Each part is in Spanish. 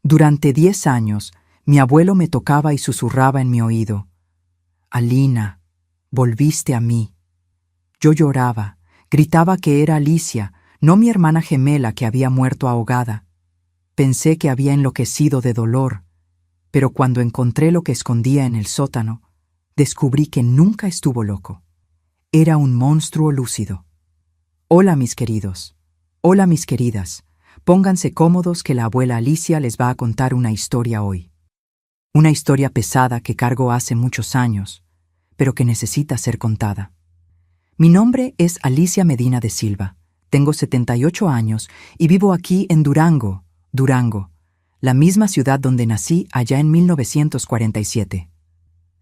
Durante 10 años, mi abuelo me tocaba y susurraba en mi oído: «Alina, volviste a mí». Yo lloraba, gritaba que era Alicia, no mi hermana gemela que había muerto ahogada. Pensé que había enloquecido de dolor, pero cuando encontré lo que escondía en el sótano, descubrí que nunca estuvo loco. Era un monstruo lúcido. Hola, mis queridos. Hola, mis queridas. Pónganse cómodos que la abuela Alicia les va a contar una historia hoy. Una historia pesada que cargo hace muchos años, pero que necesita ser contada. Mi nombre es Alicia Medina de Silva. Tengo 78 años y vivo aquí en Durango, la misma ciudad donde nací allá en 1947.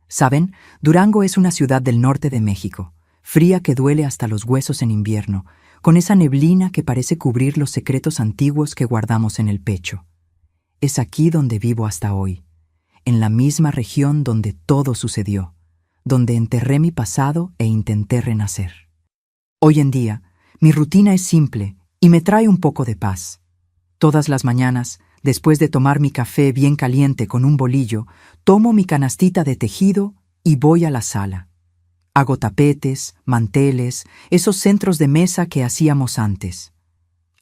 ¿Saben? Durango es una ciudad del norte de México, fría que duele hasta los huesos en invierno, con esa neblina que parece cubrir los secretos antiguos que guardamos en el pecho. Es aquí donde vivo hasta hoy, en la misma región donde todo sucedió, donde enterré mi pasado e intenté renacer. Hoy en día, mi rutina es simple y me trae un poco de paz. Todas las mañanas, después de tomar mi café bien caliente con un bolillo, tomo mi canastita de tejido y voy a la sala. Hago tapetes, manteles, esos centros de mesa que hacíamos antes.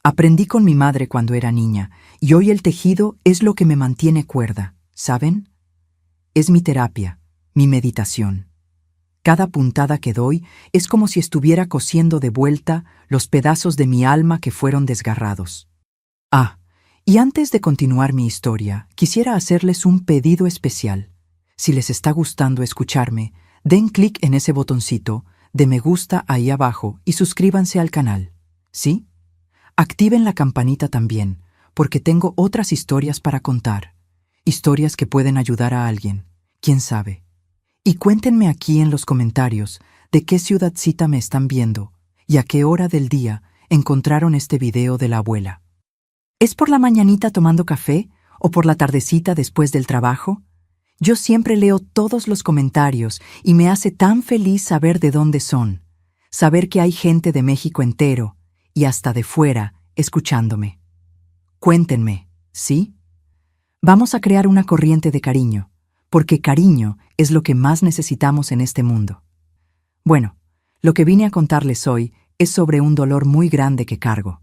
Aprendí con mi madre cuando era niña, y hoy el tejido es lo que me mantiene cuerda, ¿saben? Es mi terapia, mi meditación. Cada puntada que doy es como si estuviera cosiendo de vuelta los pedazos de mi alma que fueron desgarrados. Y antes de continuar mi historia, quisiera hacerles un pedido especial. Si les está gustando escucharme, den clic en ese botoncito de me gusta ahí abajo y suscríbanse al canal. ¿Sí? Activen la campanita también, porque tengo otras historias para contar. Historias que pueden ayudar a alguien, quién sabe. Y cuéntenme aquí en los comentarios de qué ciudadcita me están viendo y a qué hora del día encontraron este video de la abuela. ¿Es por la mañanita tomando café o por la tardecita después del trabajo? Yo siempre leo todos los comentarios y me hace tan feliz saber de dónde son, saber que hay gente de México entero y hasta de fuera escuchándome. Cuéntenme, ¿sí? Vamos a crear una corriente de cariño, porque cariño es lo que más necesitamos en este mundo. Bueno, lo que vine a contarles hoy es sobre un dolor muy grande que cargo.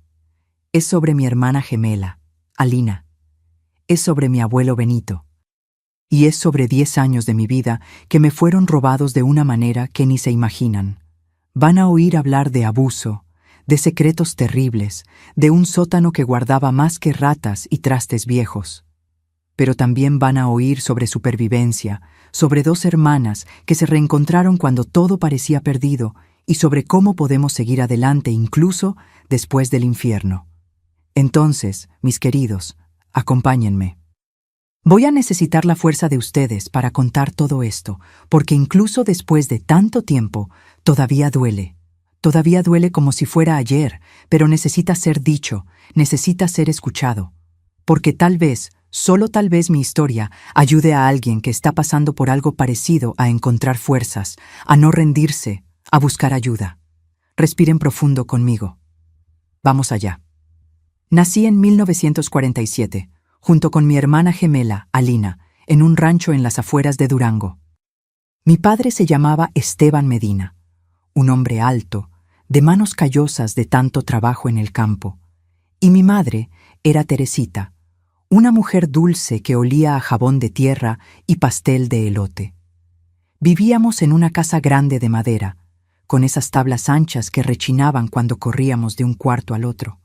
Es sobre mi hermana gemela, Alina. Es sobre mi abuelo Benito. Y es sobre 10 años de mi vida que me fueron robados de una manera que ni se imaginan. Van a oír hablar de abuso, de secretos terribles, de un sótano que guardaba más que ratas y trastes viejos. Pero también van a oír sobre supervivencia, sobre 2 hermanas que se reencontraron cuando todo parecía perdido y sobre cómo podemos seguir adelante incluso después del infierno. Entonces, mis queridos, acompáñenme. Voy a necesitar la fuerza de ustedes para contar todo esto, porque incluso después de tanto tiempo, todavía duele. Todavía duele como si fuera ayer, pero necesita ser dicho, necesita ser escuchado. Porque tal vez, solo tal vez mi historia ayude a alguien que está pasando por algo parecido a encontrar fuerzas, a no rendirse, a buscar ayuda. Respiren profundo conmigo. Vamos allá. Nací en 1947, junto con mi hermana gemela, Alina, en un rancho en las afueras de Durango. Mi padre se llamaba Esteban Medina, un hombre alto, de manos callosas de tanto trabajo en el campo, y mi madre era Teresita, una mujer dulce que olía a jabón de tierra y pastel de elote. Vivíamos en una casa grande de madera, con esas tablas anchas que rechinaban cuando corríamos de un cuarto al otro.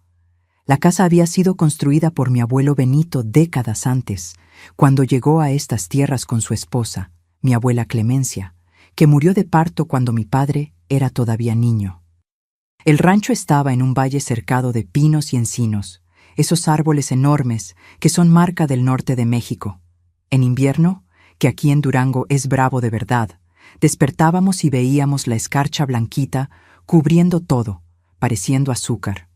La casa había sido construida por mi abuelo Benito décadas antes, cuando llegó a estas tierras con su esposa, mi abuela Clemencia, que murió de parto cuando mi padre era todavía niño. El rancho estaba en un valle cercado de pinos y encinos, esos árboles enormes que son marca del norte de México. En invierno, que aquí en Durango es bravo de verdad, despertábamos y veíamos la escarcha blanquita cubriendo todo, pareciendo azúcar.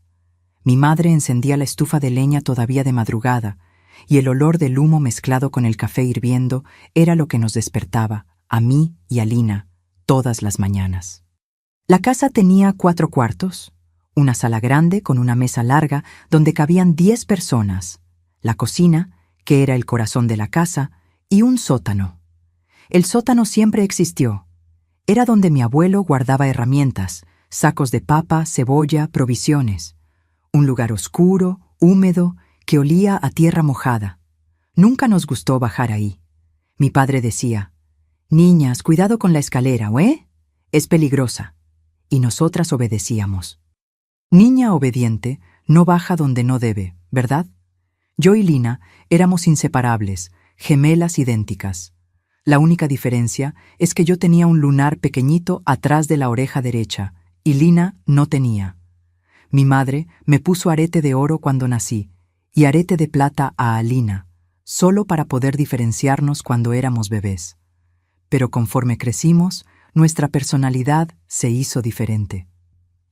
Mi madre encendía la estufa de leña todavía de madrugada, y el olor del humo mezclado con el café hirviendo era lo que nos despertaba, a mí y a Lina, todas las mañanas. La casa tenía 4 cuartos, una sala grande con una mesa larga donde cabían 10 personas, la cocina, que era el corazón de la casa, y un sótano. El sótano siempre existió. Era donde mi abuelo guardaba herramientas, sacos de papa, cebolla, provisiones. Un lugar oscuro, húmedo, que olía a tierra mojada. Nunca nos gustó bajar ahí. Mi padre decía: «Niñas, cuidado con la escalera, ¿eh? Es peligrosa». Y nosotras obedecíamos. Niña obediente no baja donde no debe, ¿verdad? Yo y Lina éramos inseparables, gemelas idénticas. La única diferencia es que yo tenía un lunar pequeñito atrás de la oreja derecha, y Lina no tenía. Mi madre me puso arete de oro cuando nací, y arete de plata a Alina, solo para poder diferenciarnos cuando éramos bebés. Pero conforme crecimos, nuestra personalidad se hizo diferente.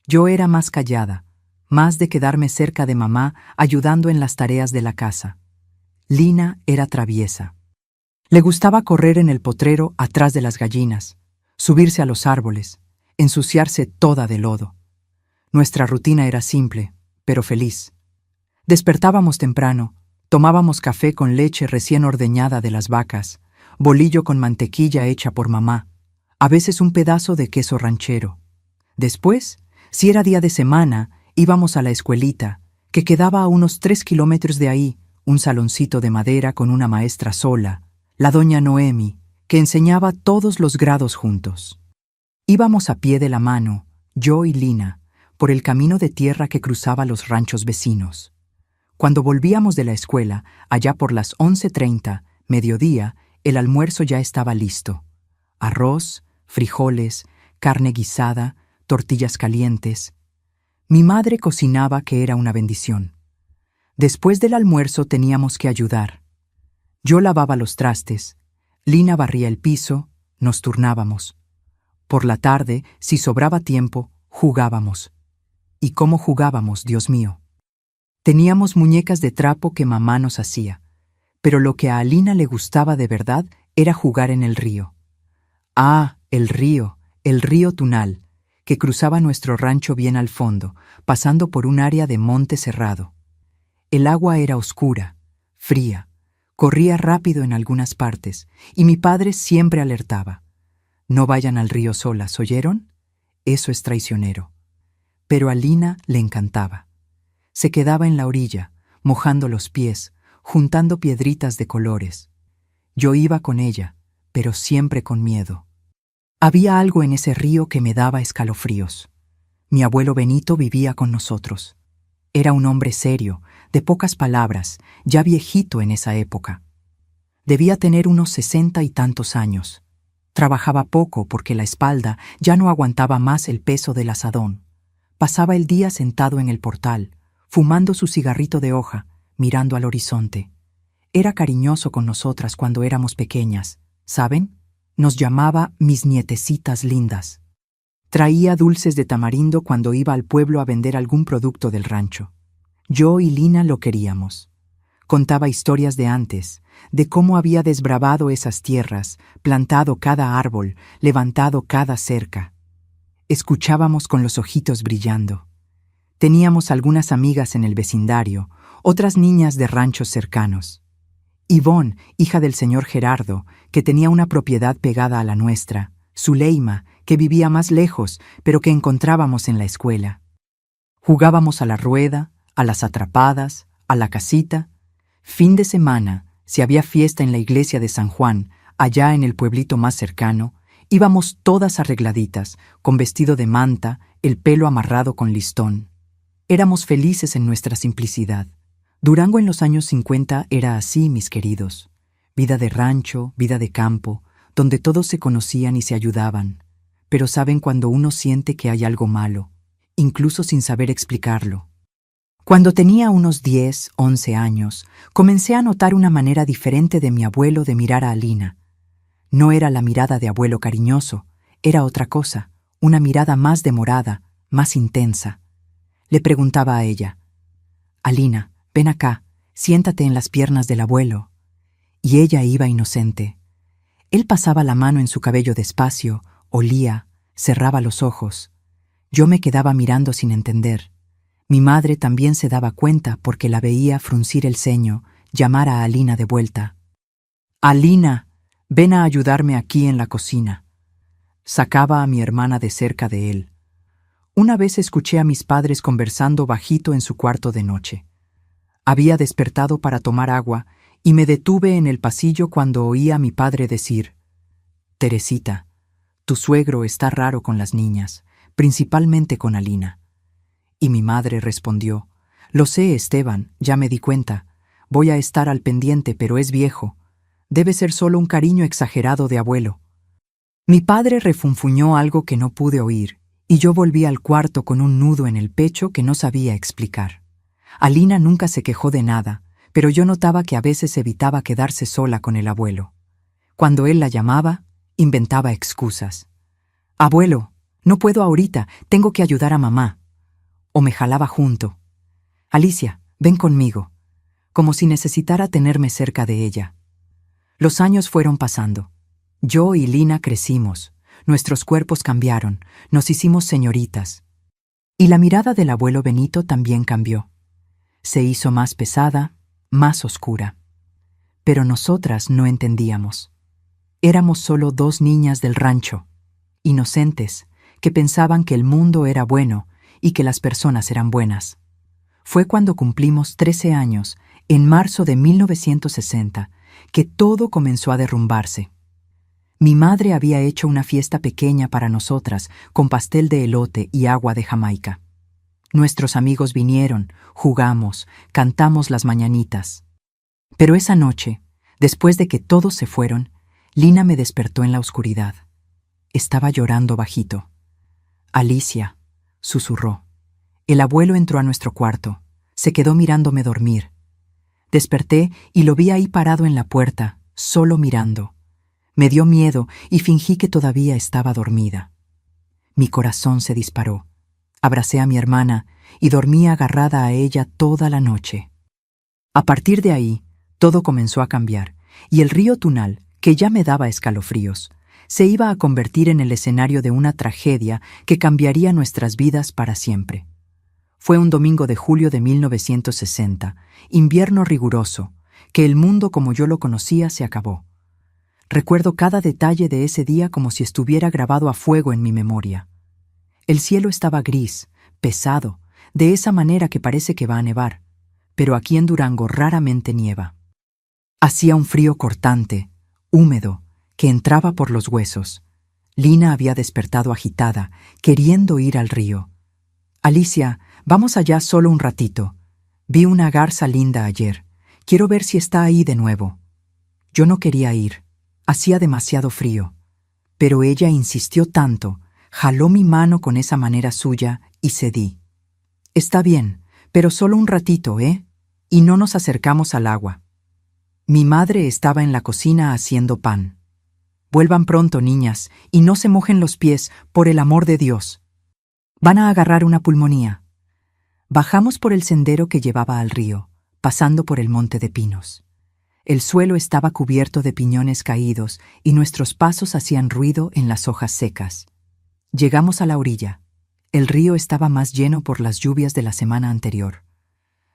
Yo era más callada, más de quedarme cerca de mamá ayudando en las tareas de la casa. Lina era traviesa. Le gustaba correr en el potrero atrás de las gallinas, subirse a los árboles, ensuciarse toda de lodo. Nuestra rutina era simple, pero feliz. Despertábamos temprano, tomábamos café con leche recién ordeñada de las vacas, bolillo con mantequilla hecha por mamá, a veces un pedazo de queso ranchero. Después, si era día de semana, íbamos a la escuelita, que quedaba a unos 3 kilómetros de ahí, un saloncito de madera con una maestra sola, la doña Noemi, que enseñaba todos los grados juntos. Íbamos a pie de la mano, yo y Lina, por el camino de tierra que cruzaba los ranchos vecinos. Cuando volvíamos de la escuela, allá por las 11:30, mediodía, el almuerzo ya estaba listo. Arroz, frijoles, carne guisada, tortillas calientes. Mi madre cocinaba, que era una bendición. Después del almuerzo teníamos que ayudar. Yo lavaba los trastes, Lina barría el piso, nos turnábamos. Por la tarde, si sobraba tiempo, jugábamos. ¿Y cómo jugábamos, Dios mío? Teníamos muñecas de trapo que mamá nos hacía, pero lo que a Alina le gustaba de verdad era jugar en el río. Ah, el río Tunal, que cruzaba nuestro rancho bien al fondo, pasando por un área de monte cerrado. El agua era oscura, fría, corría rápido en algunas partes, y mi padre siempre alertaba: «No vayan al río solas, ¿oyeron? Eso es traicionero». Pero a Lina le encantaba. Se quedaba en la orilla, mojando los pies, juntando piedritas de colores. Yo iba con ella, pero siempre con miedo. Había algo en ese río que me daba escalofríos. Mi abuelo Benito vivía con nosotros. Era un hombre serio, de pocas palabras, ya viejito en esa época. Debía tener unos 60 y tantos años. Trabajaba poco porque la espalda ya no aguantaba más el peso del azadón. Pasaba el día sentado en el portal, fumando su cigarrito de hoja, mirando al horizonte. Era cariñoso con nosotras cuando éramos pequeñas, ¿saben? Nos llamaba mis nietecitas lindas. Traía dulces de tamarindo cuando iba al pueblo a vender algún producto del rancho. Yo y Lina lo queríamos. Contaba historias de antes, de cómo había desbravado esas tierras, plantado cada árbol, levantado cada cerca. Escuchábamos con los ojitos brillando. Teníamos algunas amigas en el vecindario, otras niñas de ranchos cercanos. Ivonne, hija del señor Gerardo, que tenía una propiedad pegada a la nuestra. Zuleima, que vivía más lejos, pero que encontrábamos en la escuela. Jugábamos a la rueda, a las atrapadas, a la casita. Fin de semana, si había fiesta en la iglesia de San Juan, allá en el pueblito más cercano, íbamos todas arregladitas, con vestido de manta, el pelo amarrado con listón. Éramos felices en nuestra simplicidad. Durango en los años 50 era así, mis queridos. Vida de rancho, vida de campo, donde todos se conocían y se ayudaban. Pero saben cuando uno siente que hay algo malo, incluso sin saber explicarlo. Cuando tenía unos 10, 11 años, comencé a notar una manera diferente de mi abuelo de mirar a Alina. No era la mirada de abuelo cariñoso, era otra cosa, una mirada más demorada, más intensa. Le preguntaba a ella: «Alina, ven acá, siéntate en las piernas del abuelo». Y ella iba inocente. Él pasaba la mano en su cabello despacio, olía, cerraba los ojos. Yo me quedaba mirando sin entender. Mi madre también se daba cuenta porque la veía fruncir el ceño, llamar a Alina de vuelta. «Alina, ven a ayudarme aquí en la cocina». Sacaba a mi hermana de cerca de él. Una vez escuché a mis padres conversando bajito en su cuarto de noche. Había despertado para tomar agua y me detuve en el pasillo cuando oí a mi padre decir: «Teresita, tu suegro está raro con las niñas, principalmente con Alina». Y mi madre respondió: «Lo sé, Esteban, ya me di cuenta. Voy a estar al pendiente, pero es viejo. Debe ser solo un cariño exagerado de abuelo». Mi padre refunfuñó algo que no pude oír, y yo volví al cuarto con un nudo en el pecho que no sabía explicar. Alina nunca se quejó de nada, pero yo notaba que a veces evitaba quedarse sola con el abuelo. Cuando él la llamaba, inventaba excusas. «Abuelo, no puedo ahorita, tengo que ayudar a mamá». O me jalaba junto. «Alicia, ven conmigo», como si necesitara tenerme cerca de ella. Los años fueron pasando. Yo y Lina crecimos, nuestros cuerpos cambiaron, nos hicimos señoritas. Y la mirada del abuelo Benito también cambió. Se hizo más pesada, más oscura. Pero nosotras no entendíamos. Éramos solo dos niñas del rancho, inocentes, que pensaban que el mundo era bueno y que las personas eran buenas. Fue cuando cumplimos 13 años, en marzo de 1960, que todo comenzó a derrumbarse. Mi madre había hecho una fiesta pequeña para nosotras, con pastel de elote y agua de Jamaica. Nuestros amigos vinieron, jugamos, cantamos las mañanitas. Pero esa noche, después de que todos se fueron, Lina me despertó en la oscuridad. Estaba llorando bajito. «Alicia», susurró. El abuelo entró a nuestro cuarto. Se quedó mirándome dormir. Desperté y lo vi ahí parado en la puerta, solo mirando. Me dio miedo y fingí que todavía estaba dormida. Mi corazón se disparó. Abracé a mi hermana y dormí agarrada a ella toda la noche. A partir de ahí, todo comenzó a cambiar, y el río Tunal, que ya me daba escalofríos, se iba a convertir en el escenario de una tragedia que cambiaría nuestras vidas para siempre. Fue un domingo de julio de 1960, invierno riguroso, que el mundo como yo lo conocía se acabó. Recuerdo cada detalle de ese día como si estuviera grabado a fuego en mi memoria. El cielo estaba gris, pesado, de esa manera que parece que va a nevar, pero aquí en Durango raramente nieva. Hacía un frío cortante, húmedo, que entraba por los huesos. Lina había despertado agitada, queriendo ir al río. «Alicia, vamos allá solo un ratito. Vi una garza linda ayer. Quiero ver si está ahí de nuevo». Yo no quería ir. Hacía demasiado frío. Pero ella insistió tanto, jaló mi mano con esa manera suya y cedí. «Está bien, pero solo un ratito, ¿eh?» Y no nos acercamos al agua. Mi madre estaba en la cocina haciendo pan. «Vuelvan pronto, niñas, y no se mojen los pies, por el amor de Dios. Van a agarrar una pulmonía». Bajamos por el sendero que llevaba al río, pasando por el monte de pinos. El suelo estaba cubierto de piñones caídos y nuestros pasos hacían ruido en las hojas secas. Llegamos a la orilla. El río estaba más lleno por las lluvias de la semana anterior.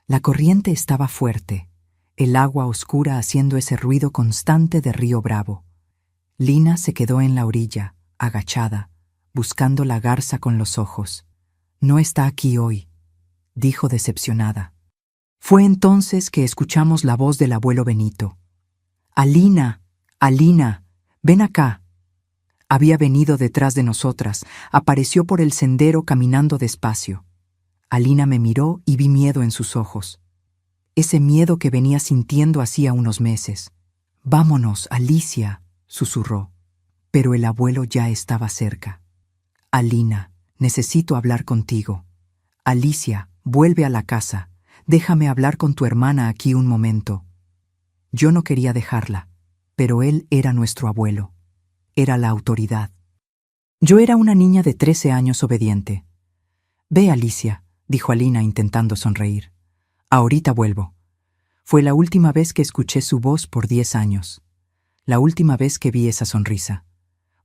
La corriente estaba fuerte, el agua oscura haciendo ese ruido constante de río bravo. Lina se quedó en la orilla, agachada, buscando la garza con los ojos. «No está aquí hoy», dijo decepcionada. Fue entonces que escuchamos la voz del abuelo Benito. «Alina, Alina, ven acá». Había venido detrás de nosotras, apareció por el sendero caminando despacio. Alina me miró y vi miedo en sus ojos. Ese miedo que venía sintiendo hacía unos meses. «Vámonos, Alicia», susurró. Pero el abuelo ya estaba cerca. «Alina, necesito hablar contigo. Alicia, vuelve a la casa. Déjame hablar con tu hermana aquí un momento». Yo no quería dejarla, pero él era nuestro abuelo. Era la autoridad. Yo era una niña de 13 años obediente. «Ve, Alicia», dijo Alina intentando sonreír. «Ahorita vuelvo». Fue la última vez que escuché su voz por 10 años. La última vez que vi esa sonrisa.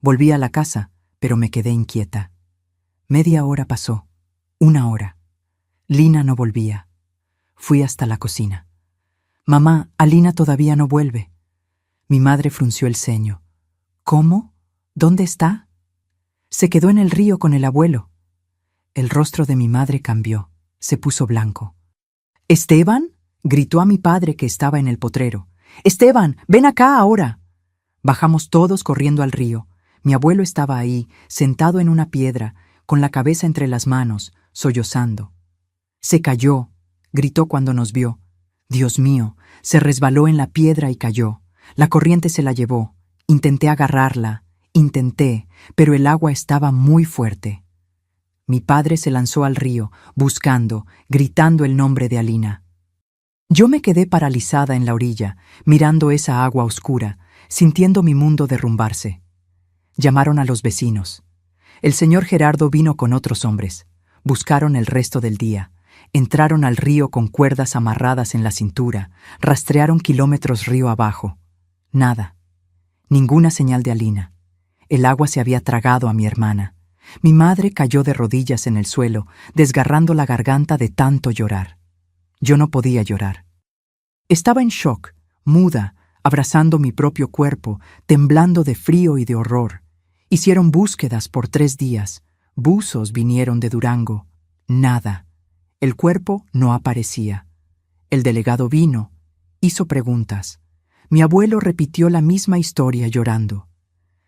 Volví a la casa, pero me quedé inquieta. Media hora pasó. 1 hora. Lina no volvía. Fui hasta la cocina. Mamá, Alina todavía no vuelve. Mi madre frunció el ceño. ¿Cómo? ¿Dónde está? Se quedó en el río con el abuelo. El rostro de mi madre cambió. Se puso blanco. ¿Esteban? Gritó a mi padre que estaba en el potrero. ¡Esteban, ven acá ahora! Bajamos todos corriendo al río. Mi abuelo estaba ahí, sentado en una piedra, con la cabeza entre las manos, sollozando. Se cayó, gritó cuando nos vio. Dios mío, se resbaló en la piedra y cayó. La corriente se la llevó. Intenté agarrarla, pero el agua estaba muy fuerte. Mi padre se lanzó al río, buscando, gritando el nombre de Alina. Yo me quedé paralizada en la orilla, mirando esa agua oscura, sintiendo mi mundo derrumbarse. Llamaron a los vecinos. El señor Gerardo vino con otros hombres. Buscaron el resto del día. Entraron al río con cuerdas amarradas en la cintura, rastrearon kilómetros río abajo. Nada. Ninguna señal de Alina. El agua se había tragado a mi hermana. Mi madre cayó de rodillas en el suelo, desgarrando la garganta de tanto llorar. Yo no podía llorar. Estaba en shock, muda, abrazando mi propio cuerpo, temblando de frío y de horror. Hicieron búsquedas por 3 días. Buzos vinieron de Durango. Nada. El cuerpo no aparecía. El delegado vino. Hizo preguntas. Mi abuelo repitió la misma historia llorando.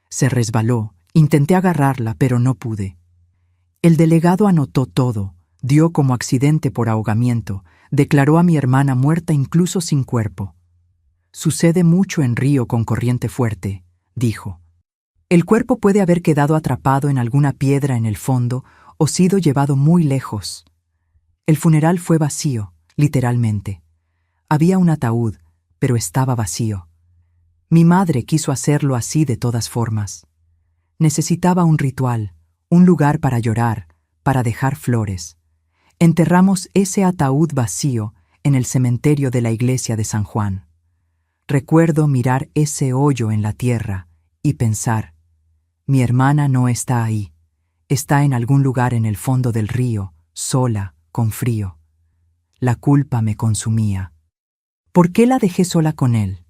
Se resbaló. Intenté agarrarla, pero no pude. El delegado anotó todo, dio como accidente por ahogamiento, declaró a mi hermana muerta incluso sin cuerpo. Sucede mucho en río con corriente fuerte, dijo. El cuerpo puede haber quedado atrapado en alguna piedra en el fondo o sido llevado muy lejos. El funeral fue vacío, literalmente. Había un ataúd, pero estaba vacío. Mi madre quiso hacerlo así de todas formas. Necesitaba un ritual, un lugar para llorar, para dejar flores. Enterramos ese ataúd vacío en el cementerio de la iglesia de San Juan. Recuerdo mirar ese hoyo en la tierra y pensar, mi hermana no está ahí, está en algún lugar en el fondo del río, sola, con frío. La culpa me consumía. ¿Por qué la dejé sola con él?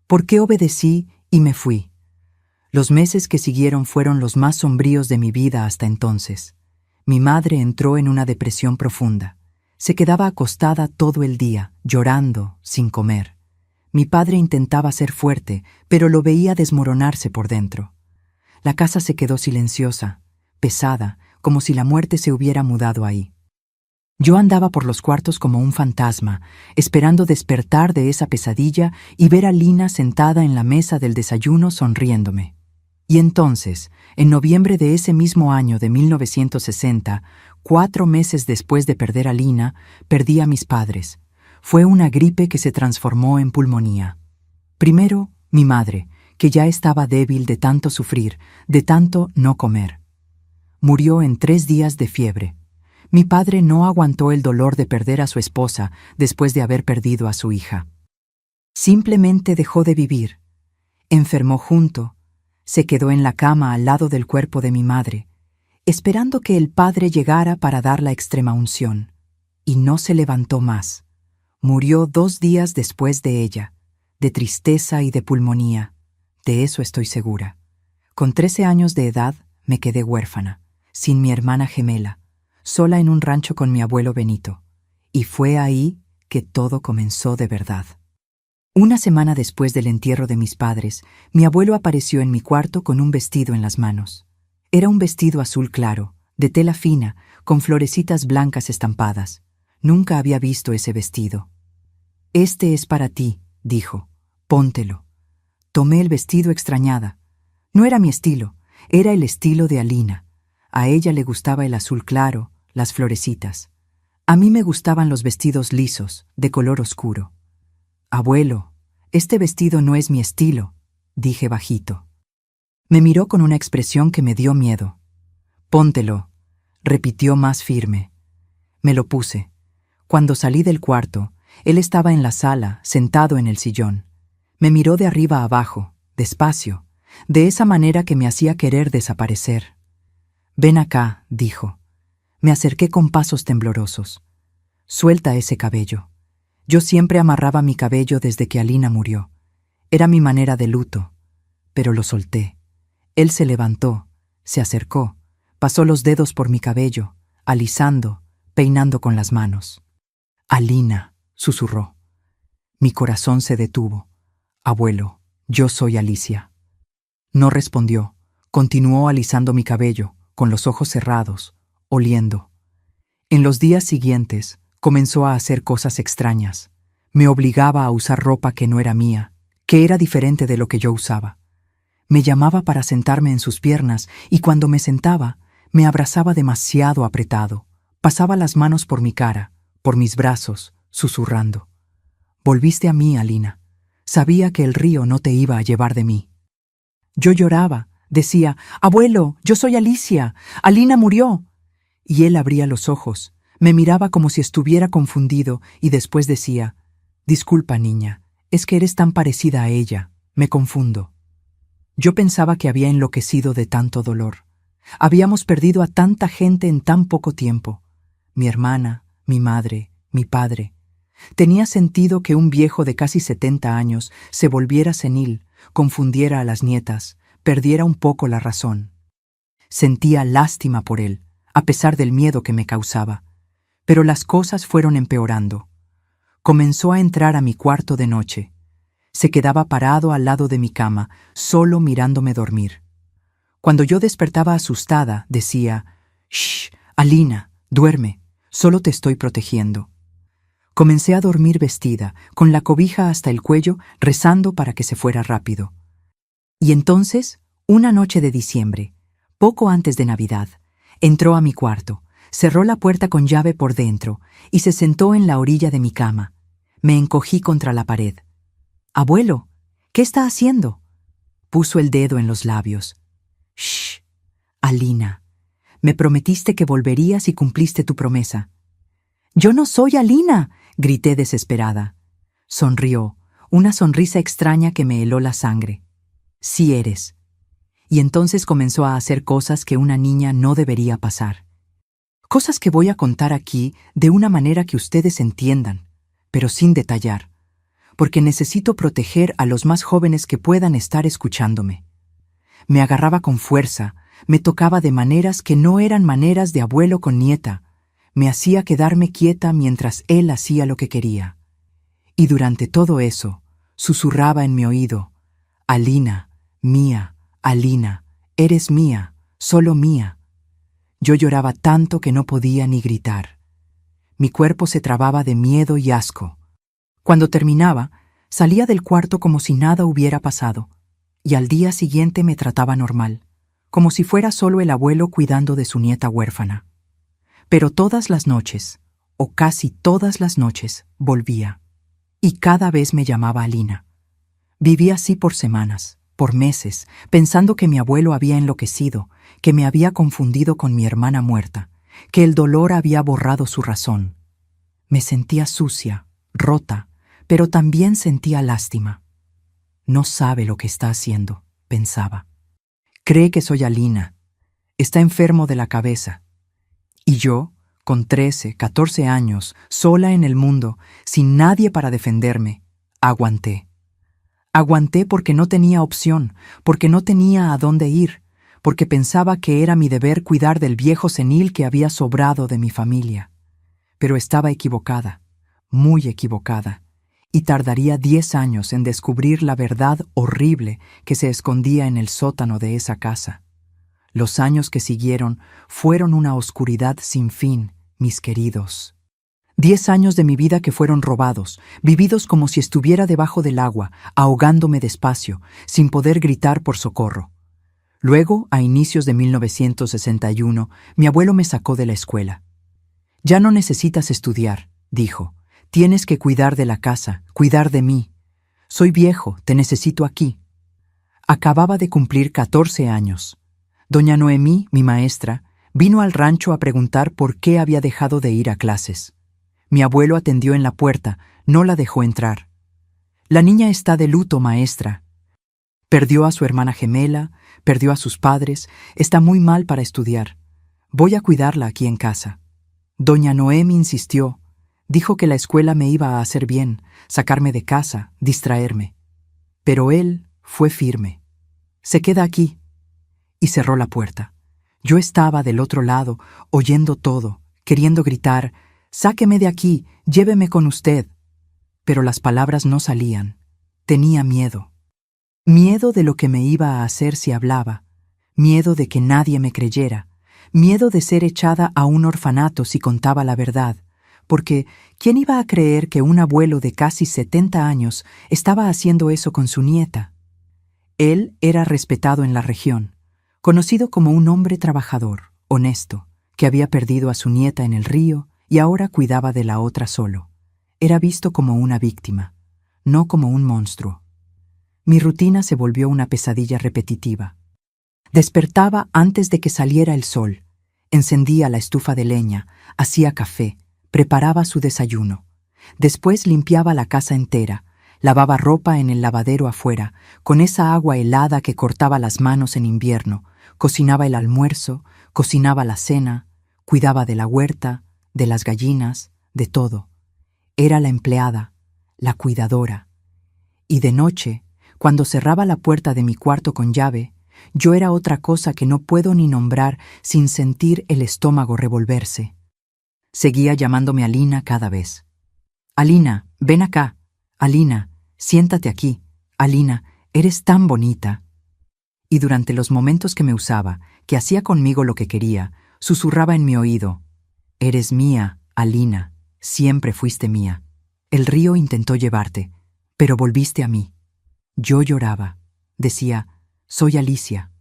¿Por qué obedecí y me fui? Los meses que siguieron fueron los más sombríos de mi vida hasta entonces. Mi madre entró en una depresión profunda. Se quedaba acostada todo el día, llorando, sin comer. Mi padre intentaba ser fuerte, pero lo veía desmoronarse por dentro. La casa se quedó silenciosa, pesada, como si la muerte se hubiera mudado ahí. Yo andaba por los cuartos como un fantasma, esperando despertar de esa pesadilla y ver a Lina sentada en la mesa del desayuno sonriéndome. Y entonces, en noviembre de ese mismo año de 1960, 4 meses después de perder a Lina, perdí a mis padres. Fue una gripe que se transformó en pulmonía. Primero, mi madre, que ya estaba débil de tanto sufrir, de tanto no comer. Murió en 3 días de fiebre. Mi padre no aguantó el dolor de perder a su esposa después de haber perdido a su hija. Simplemente dejó de vivir. Enfermó junto. Se quedó en la cama al lado del cuerpo de mi madre, esperando que el padre llegara para dar la extremaunción. Y no se levantó más. Murió 2 días después de ella, de tristeza y de pulmonía. De eso estoy segura. Con 13 años de edad me quedé huérfana, sin mi hermana gemela, sola en un rancho con mi abuelo Benito. Y fue ahí que todo comenzó de verdad. Una semana después del entierro de mis padres, mi abuelo apareció en mi cuarto con un vestido en las manos. Era un vestido azul claro, de tela fina, con florecitas blancas estampadas. Nunca había visto ese vestido. «Este es para ti», dijo. «Póntelo». Tomé el vestido extrañada. No era mi estilo, era el estilo de Alina. A ella le gustaba el azul claro, las florecitas. A mí me gustaban los vestidos lisos, de color oscuro. «Abuelo, este vestido no es mi estilo», dije bajito. Me miró con una expresión que me dio miedo. «Póntelo», repitió más firme. Me lo puse. Cuando salí del cuarto, él estaba en la sala, sentado en el sillón. Me miró de arriba a abajo, despacio, de esa manera que me hacía querer desaparecer. «Ven acá», dijo. Me acerqué con pasos temblorosos. «Suelta ese cabello». Yo siempre amarraba mi cabello desde que Alina murió. Era mi manera de luto, pero lo solté. Él se levantó, se acercó, pasó los dedos por mi cabello, alisando, peinando con las manos. Alina, susurró. Mi corazón se detuvo. Abuelo, yo soy Alicia. No respondió. Continuó alisando mi cabello, con los ojos cerrados, oliendo. En los días siguientes, comenzó a hacer cosas extrañas. Me obligaba a usar ropa que no era mía, que era diferente de lo que yo usaba. Me llamaba para sentarme en sus piernas y cuando me sentaba, me abrazaba demasiado apretado. Pasaba las manos por mi cara, por mis brazos, susurrando. Volviste a mí, Alina. Sabía que el río no te iba a llevar de mí. Yo lloraba, decía, abuelo, yo soy Alicia, Alina murió. Y él abría los ojos, me miraba como si estuviera confundido y después decía, disculpa, niña, es que eres tan parecida a ella, me confundo. Yo pensaba que había enloquecido de tanto dolor. Habíamos perdido a tanta gente en tan poco tiempo. Mi hermana, mi madre, mi padre. Tenía sentido que un viejo de casi 70 años se volviera senil, confundiera a las nietas, perdiera un poco la razón. Sentía lástima por él, a pesar del miedo que me causaba. Pero las cosas fueron empeorando. Comenzó a entrar a mi cuarto de noche. Se quedaba parado al lado de mi cama, solo mirándome dormir. Cuando yo despertaba asustada, decía, «Shh, Alina, duerme, solo te estoy protegiendo». Comencé a dormir vestida, con la cobija hasta el cuello, rezando para que se fuera rápido. Y entonces, una noche de diciembre, poco antes de Navidad, entró a mi cuarto, cerró la puerta con llave por dentro y se sentó en la orilla de mi cama. Me encogí contra la pared. «Abuelo, ¿qué está haciendo?». Puso el dedo en los labios. «Shh, Alina, me prometiste que volverías y cumpliste tu promesa». «Yo no soy Alina», grité desesperada. Sonrió, una sonrisa extraña que me heló la sangre. «Sí eres». Y entonces comenzó a hacer cosas que una niña no debería pasar. Cosas que voy a contar aquí de una manera que ustedes entiendan, pero sin detallar, porque necesito proteger a los más jóvenes que puedan estar escuchándome. Me agarraba con fuerza, me tocaba de maneras que no eran maneras de abuelo con nieta, me hacía quedarme quieta mientras él hacía lo que quería. Y durante todo eso, susurraba en mi oído, «Alina, mía, Alina, eres mía, solo mía». Yo lloraba tanto que no podía ni gritar. Mi cuerpo se trababa de miedo y asco. Cuando terminaba, salía del cuarto como si nada hubiera pasado, y al día siguiente me trataba normal, como si fuera solo el abuelo cuidando de su nieta huérfana. Pero todas las noches, o casi todas las noches, volvía, y cada vez me llamaba Alina. Viví así por semanas, por meses, pensando que mi abuelo había enloquecido, que me había confundido con mi hermana muerta, que el dolor había borrado su razón. Me sentía sucia, rota, pero también sentía lástima. No sabe lo que está haciendo, pensaba. Cree que soy Alina. Está enfermo de la cabeza. Y yo, con 13, 14 años, sola en el mundo, sin nadie para defenderme, aguanté. Aguanté porque no tenía opción, porque no tenía a dónde ir, porque pensaba que era mi deber cuidar del viejo senil que había sobrado de mi familia. Pero estaba equivocada, muy equivocada, y tardaría 10 años en descubrir la verdad horrible que se escondía en el sótano de esa casa. Los años que siguieron fueron una oscuridad sin fin, mis queridos. 10 años de mi vida que fueron robados, vividos como si estuviera debajo del agua, ahogándome despacio, sin poder gritar por socorro. Luego, a inicios de 1961, mi abuelo me sacó de la escuela. «Ya no necesitas estudiar», dijo. «Tienes que cuidar de la casa, cuidar de mí. Soy viejo, te necesito aquí». Acababa de cumplir 14 años. Doña Noemí, mi maestra, vino al rancho a preguntar por qué había dejado de ir a clases. Mi abuelo atendió en la puerta, no la dejó entrar. «La niña está de luto, maestra. Perdió a su hermana gemela, perdió a sus padres, está muy mal para estudiar. Voy a cuidarla aquí en casa». Doña Noemí insistió. Dijo que la escuela me iba a hacer bien, sacarme de casa, distraerme. Pero él fue firme. Se queda aquí. Y cerró la puerta. Yo estaba del otro lado, oyendo todo, queriendo gritar, «Sáqueme de aquí, lléveme con usted». Pero las palabras no salían. Tenía miedo. Miedo de lo que me iba a hacer si hablaba. Miedo de que nadie me creyera. Miedo de ser echada a un orfanato si contaba la verdad. Porque, ¿quién iba a creer que un abuelo de casi 70 años estaba haciendo eso con su nieta? Él era respetado en la región, conocido como un hombre trabajador, honesto, que había perdido a su nieta en el río y ahora cuidaba de la otra solo. Era visto como una víctima, no como un monstruo. Mi rutina se volvió una pesadilla repetitiva. Despertaba antes de que saliera el sol, encendía la estufa de leña, hacía café, preparaba su desayuno. Después limpiaba la casa entera, lavaba ropa en el lavadero afuera, con esa agua helada que cortaba las manos en invierno, cocinaba el almuerzo, cocinaba la cena, cuidaba de la huerta, de las gallinas, de todo. Era la empleada, la cuidadora. Y de noche, cuando cerraba la puerta de mi cuarto con llave, yo era otra cosa que no puedo ni nombrar sin sentir el estómago revolverse. Seguía llamándome Alina cada vez. «Alina, ven acá. Alina, siéntate aquí. Alina, eres tan bonita». Y durante los momentos que me usaba, que hacía conmigo lo que quería, susurraba en mi oído, «Eres mía, Alina, siempre fuiste mía. El río intentó llevarte, pero volviste a mí». Yo lloraba. Decía, «Soy Alicia».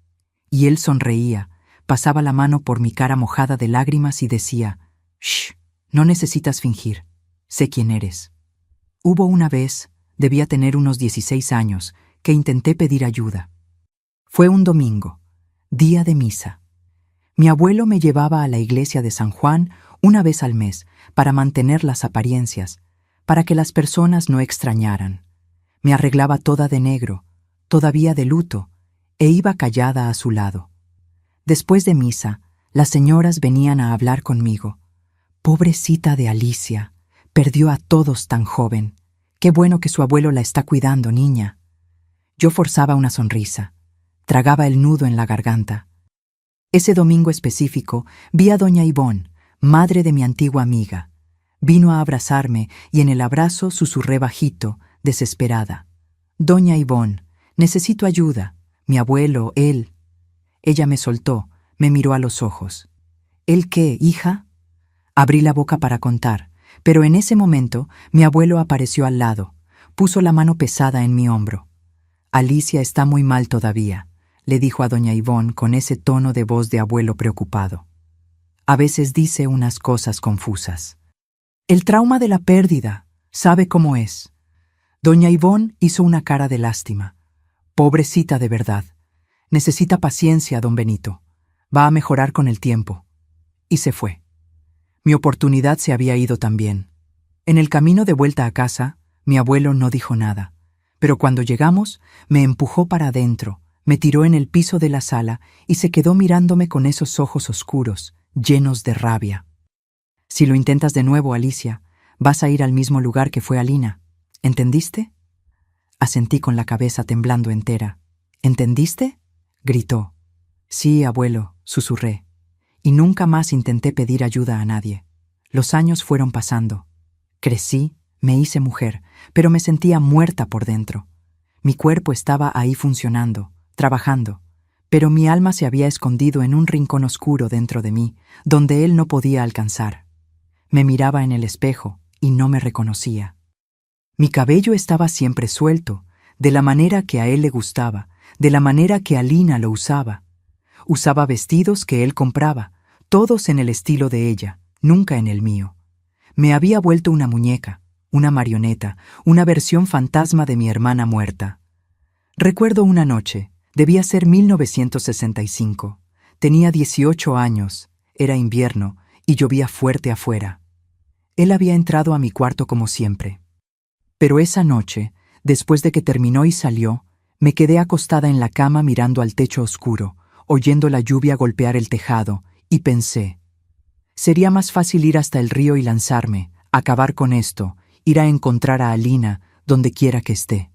Y él sonreía, pasaba la mano por mi cara mojada de lágrimas y decía, «Shh, no necesitas fingir. Sé quién eres». Hubo una vez, debía tener unos 16 años, que intenté pedir ayuda. Fue un domingo, día de misa. Mi abuelo me llevaba a la iglesia de San Juan una vez al mes para mantener las apariencias, para que las personas no extrañaran. Me arreglaba toda de negro, todavía de luto, e iba callada a su lado. Después de misa, las señoras venían a hablar conmigo. «Pobrecita de Alicia, perdió a todos tan joven. Qué bueno que su abuelo la está cuidando, niña». Yo forzaba una sonrisa. Tragaba el nudo en la garganta. Ese domingo específico vi a doña Ivonne, madre de mi antigua amiga. Vino a abrazarme y en el abrazo susurré bajito, desesperada. «Doña Ivonne, necesito ayuda. Mi abuelo, él». Ella me soltó, me miró a los ojos. «¿Él qué, hija?» Abrí la boca para contar, pero en ese momento mi abuelo apareció al lado, puso la mano pesada en mi hombro. «Alicia está muy mal todavía», le dijo a doña Ivonne con ese tono de voz de abuelo preocupado. A veces dice unas cosas confusas. «El trauma de la pérdida, sabe cómo es». Doña Ivonne hizo una cara de lástima. «Pobrecita de verdad. Necesita paciencia, don Benito. Va a mejorar con el tiempo». Y se fue. Mi oportunidad se había ido también. En el camino de vuelta a casa, mi abuelo no dijo nada, pero cuando llegamos, me empujó para adentro, me tiró en el piso de la sala y se quedó mirándome con esos ojos oscuros, llenos de rabia. «Si lo intentas de nuevo, Alicia, vas a ir al mismo lugar que fue Alina. ¿Entendiste?» Asentí con la cabeza temblando entera. «¿Entendiste?», gritó. «Sí, abuelo», susurré. Y nunca más intenté pedir ayuda a nadie. Los años fueron pasando. Crecí, me hice mujer, pero me sentía muerta por dentro. Mi cuerpo estaba ahí funcionando, trabajando, pero mi alma se había escondido en un rincón oscuro dentro de mí, donde él no podía alcanzar. Me miraba en el espejo y no me reconocía. Mi cabello estaba siempre suelto, de la manera que a él le gustaba, de la manera que Alina lo usaba. Usaba vestidos que él compraba, todos en el estilo de ella, nunca en el mío. Me había vuelto una muñeca, una marioneta, una versión fantasma de mi hermana muerta. Recuerdo una noche, debía ser 1965. Tenía 18 años, era invierno y llovía fuerte afuera. Él había entrado a mi cuarto como siempre. Pero esa noche, después de que terminó y salió, me quedé acostada en la cama mirando al techo oscuro, oyendo la lluvia golpear el tejado, y pensé, sería más fácil ir hasta el río y lanzarme, Acabar con esto, ir a encontrar a Alina donde quiera que esté.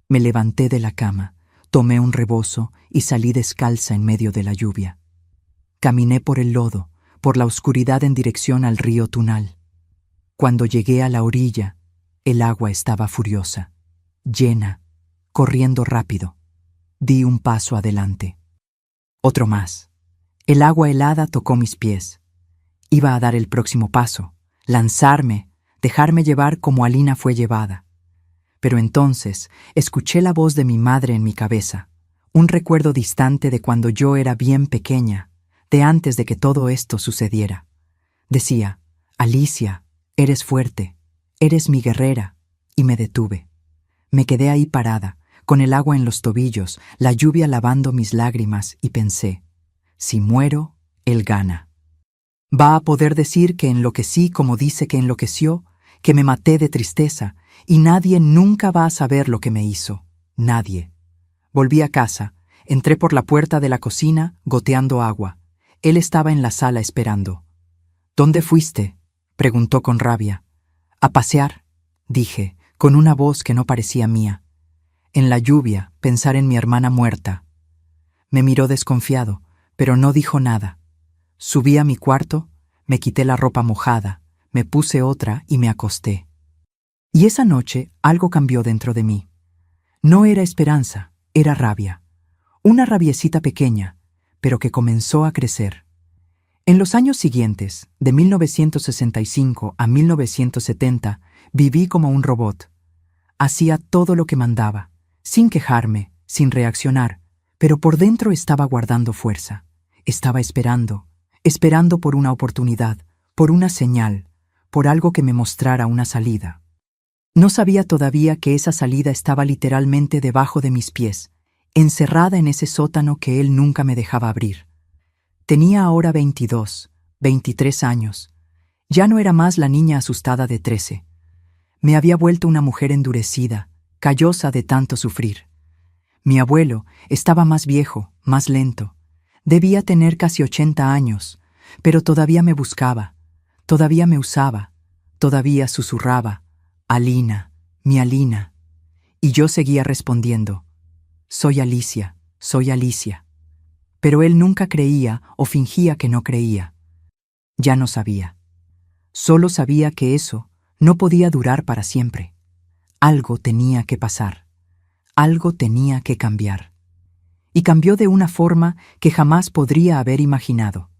Me levanté de la cama, tomé un rebozo y salí descalza en medio de la lluvia. Caminé por el lodo, por la oscuridad en dirección al río Tunal. Cuando llegué a la orilla, el agua estaba furiosa, llena, corriendo rápido. Di un paso adelante. Otro más. El agua helada tocó mis pies. Iba a dar el próximo paso, lanzarme, dejarme llevar como Alina fue llevada. Pero entonces escuché la voz de mi madre en mi cabeza, un recuerdo distante de cuando yo era bien pequeña, de antes de que todo esto sucediera. Decía: Alicia, eres fuerte, eres mi guerrera, y me detuve. Me quedé ahí parada, con el agua en los tobillos, la lluvia lavando mis lágrimas, y pensé: si muero, él gana. Va a poder decir que enloquecí como dice que enloqueció, que me maté de tristeza, y nadie nunca va a saber lo que me hizo. Nadie. Volví a casa, entré por la puerta de la cocina, goteando agua. Él estaba en la sala esperando. ¿Dónde fuiste?, preguntó con rabia. A pasear, dije, con una voz que no parecía mía. En la lluvia, pensar en mi hermana muerta. Me miró desconfiado, pero no dijo nada. Subí a mi cuarto, me quité la ropa mojada, me puse otra y me acosté. Y esa noche algo cambió dentro de mí. No era esperanza, era rabia. Una rabiecita pequeña, pero que comenzó a crecer. En los años siguientes, de 1965 a 1970, viví como un robot. Hacía todo lo que mandaba, sin quejarme, sin reaccionar, pero por dentro estaba guardando fuerza. Estaba esperando por una oportunidad, por una señal, por algo que me mostrara una salida. No sabía todavía que esa salida estaba literalmente debajo de mis pies, encerrada en ese sótano que él nunca me dejaba abrir. Tenía ahora 22, 23 años. Ya no era más la niña asustada de 13. Me había vuelto una mujer endurecida, callosa de tanto sufrir. Mi abuelo estaba más viejo, más lento. Debía tener casi 80 años, pero todavía me buscaba, todavía me usaba, todavía susurraba: Alina, mi Alina. Y yo seguía respondiendo: soy Alicia, soy Alicia. Pero él nunca creía o fingía que no creía. Ya no sabía. Solo sabía que eso no podía durar para siempre. Algo tenía que pasar. Algo tenía que cambiar. Y cambió de una forma que jamás podría haber imaginado.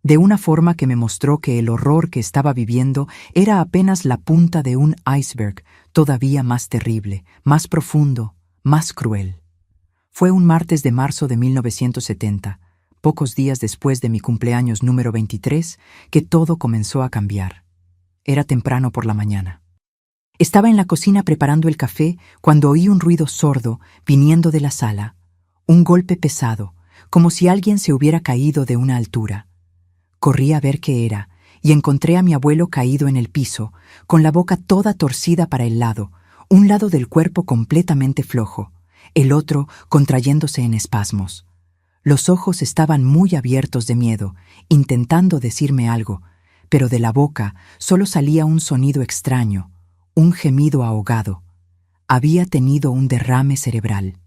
De una forma que me mostró que el horror que estaba viviendo era apenas la punta de un iceberg todavía más terrible, más profundo, más cruel. Fue un martes de marzo de 1970, pocos días después de mi cumpleaños número 23, que todo comenzó a cambiar. Era temprano por la mañana. Estaba en la cocina preparando el café cuando oí un ruido sordo viniendo de la sala, un golpe pesado, como si alguien se hubiera caído de una altura. Corrí a ver qué era y encontré a mi abuelo caído en el piso, con la boca toda torcida para el lado, un lado del cuerpo completamente flojo, el otro contrayéndose en espasmos. Los ojos estaban muy abiertos de miedo, intentando decirme algo, pero de la boca solo salía un sonido extraño, un gemido ahogado. Había tenido un derrame cerebral.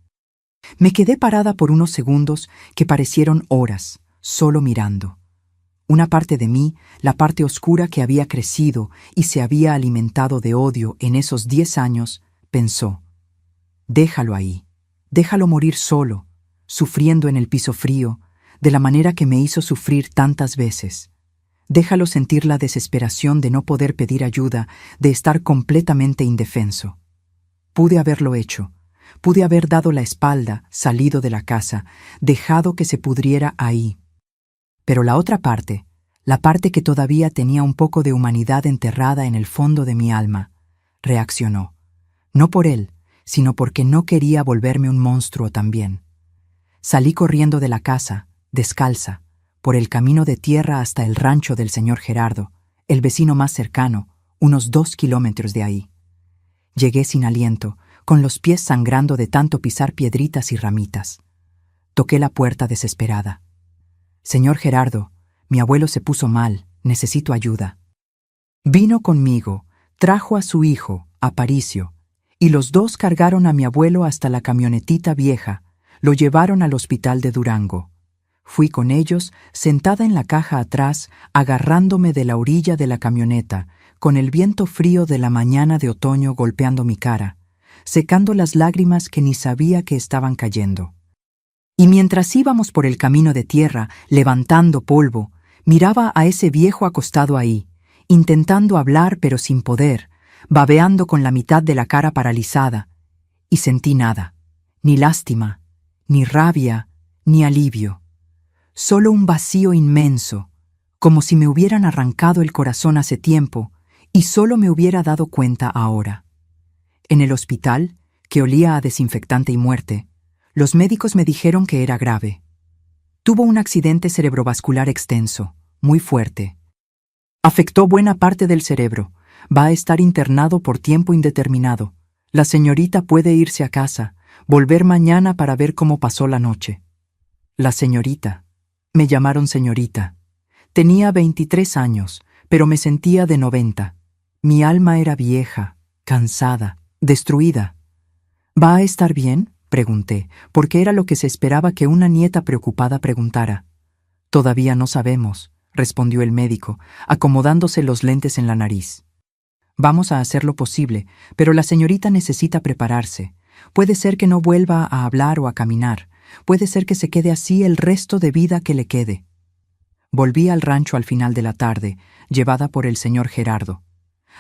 Me quedé parada por unos segundos que parecieron horas, solo mirando. Una parte de mí, la parte oscura que había crecido y se había alimentado de odio en esos 10 años, pensó: déjalo ahí, déjalo morir solo, sufriendo en el piso frío, de la manera que me hizo sufrir tantas veces. Déjalo sentir la desesperación de no poder pedir ayuda, de estar completamente indefenso. Pude haberlo hecho. Pude haber dado la espalda, salido de la casa, dejado que se pudriera ahí. Pero la otra parte, la parte que todavía tenía un poco de humanidad enterrada en el fondo de mi alma, reaccionó. No por él, sino porque no quería volverme un monstruo también. Salí corriendo de la casa, descalza, por el camino de tierra hasta el rancho del señor Gerardo, el vecino más cercano, unos 2 kilómetros de ahí. Llegué sin aliento, con los pies sangrando de tanto pisar piedritas y ramitas. Toqué la puerta desesperada. Señor Gerardo, mi abuelo se puso mal, necesito ayuda. Vino conmigo, trajo a su hijo, Aparicio, y los dos cargaron a mi abuelo hasta la camionetita vieja, lo llevaron al hospital de Durango. Fui con ellos, sentada en la caja atrás, agarrándome de la orilla de la camioneta, con el viento frío de la mañana de otoño golpeando mi cara, secando las lágrimas que ni sabía que estaban cayendo. Y mientras íbamos por el camino de tierra, levantando polvo, miraba a ese viejo acostado ahí, intentando hablar pero sin poder, babeando con la mitad de la cara paralizada, y sentí nada, ni lástima, ni rabia, ni alivio. Solo un vacío inmenso, como si me hubieran arrancado el corazón hace tiempo y solo me hubiera dado cuenta ahora. En el hospital, que olía a desinfectante y muerte, los médicos me dijeron que era grave. Tuvo un accidente cerebrovascular extenso, muy fuerte. Afectó buena parte del cerebro. Va a estar internado por tiempo indeterminado. La señorita puede irse a casa, volver mañana para ver cómo pasó la noche. La señorita. Me llamaron señorita. Tenía 23 años, pero me sentía de 90. Mi alma era vieja, cansada, destruida. ¿Va a estar bien?, pregunté, porque era lo que se esperaba que una nieta preocupada preguntara. Todavía no sabemos, respondió el médico, acomodándose los lentes en la nariz. Vamos a hacer lo posible, pero la señorita necesita prepararse. Puede ser que no vuelva a hablar o a caminar. Puede ser que se quede así el resto de vida que le quede. Volví al rancho al final de la tarde, llevada por el señor Gerardo.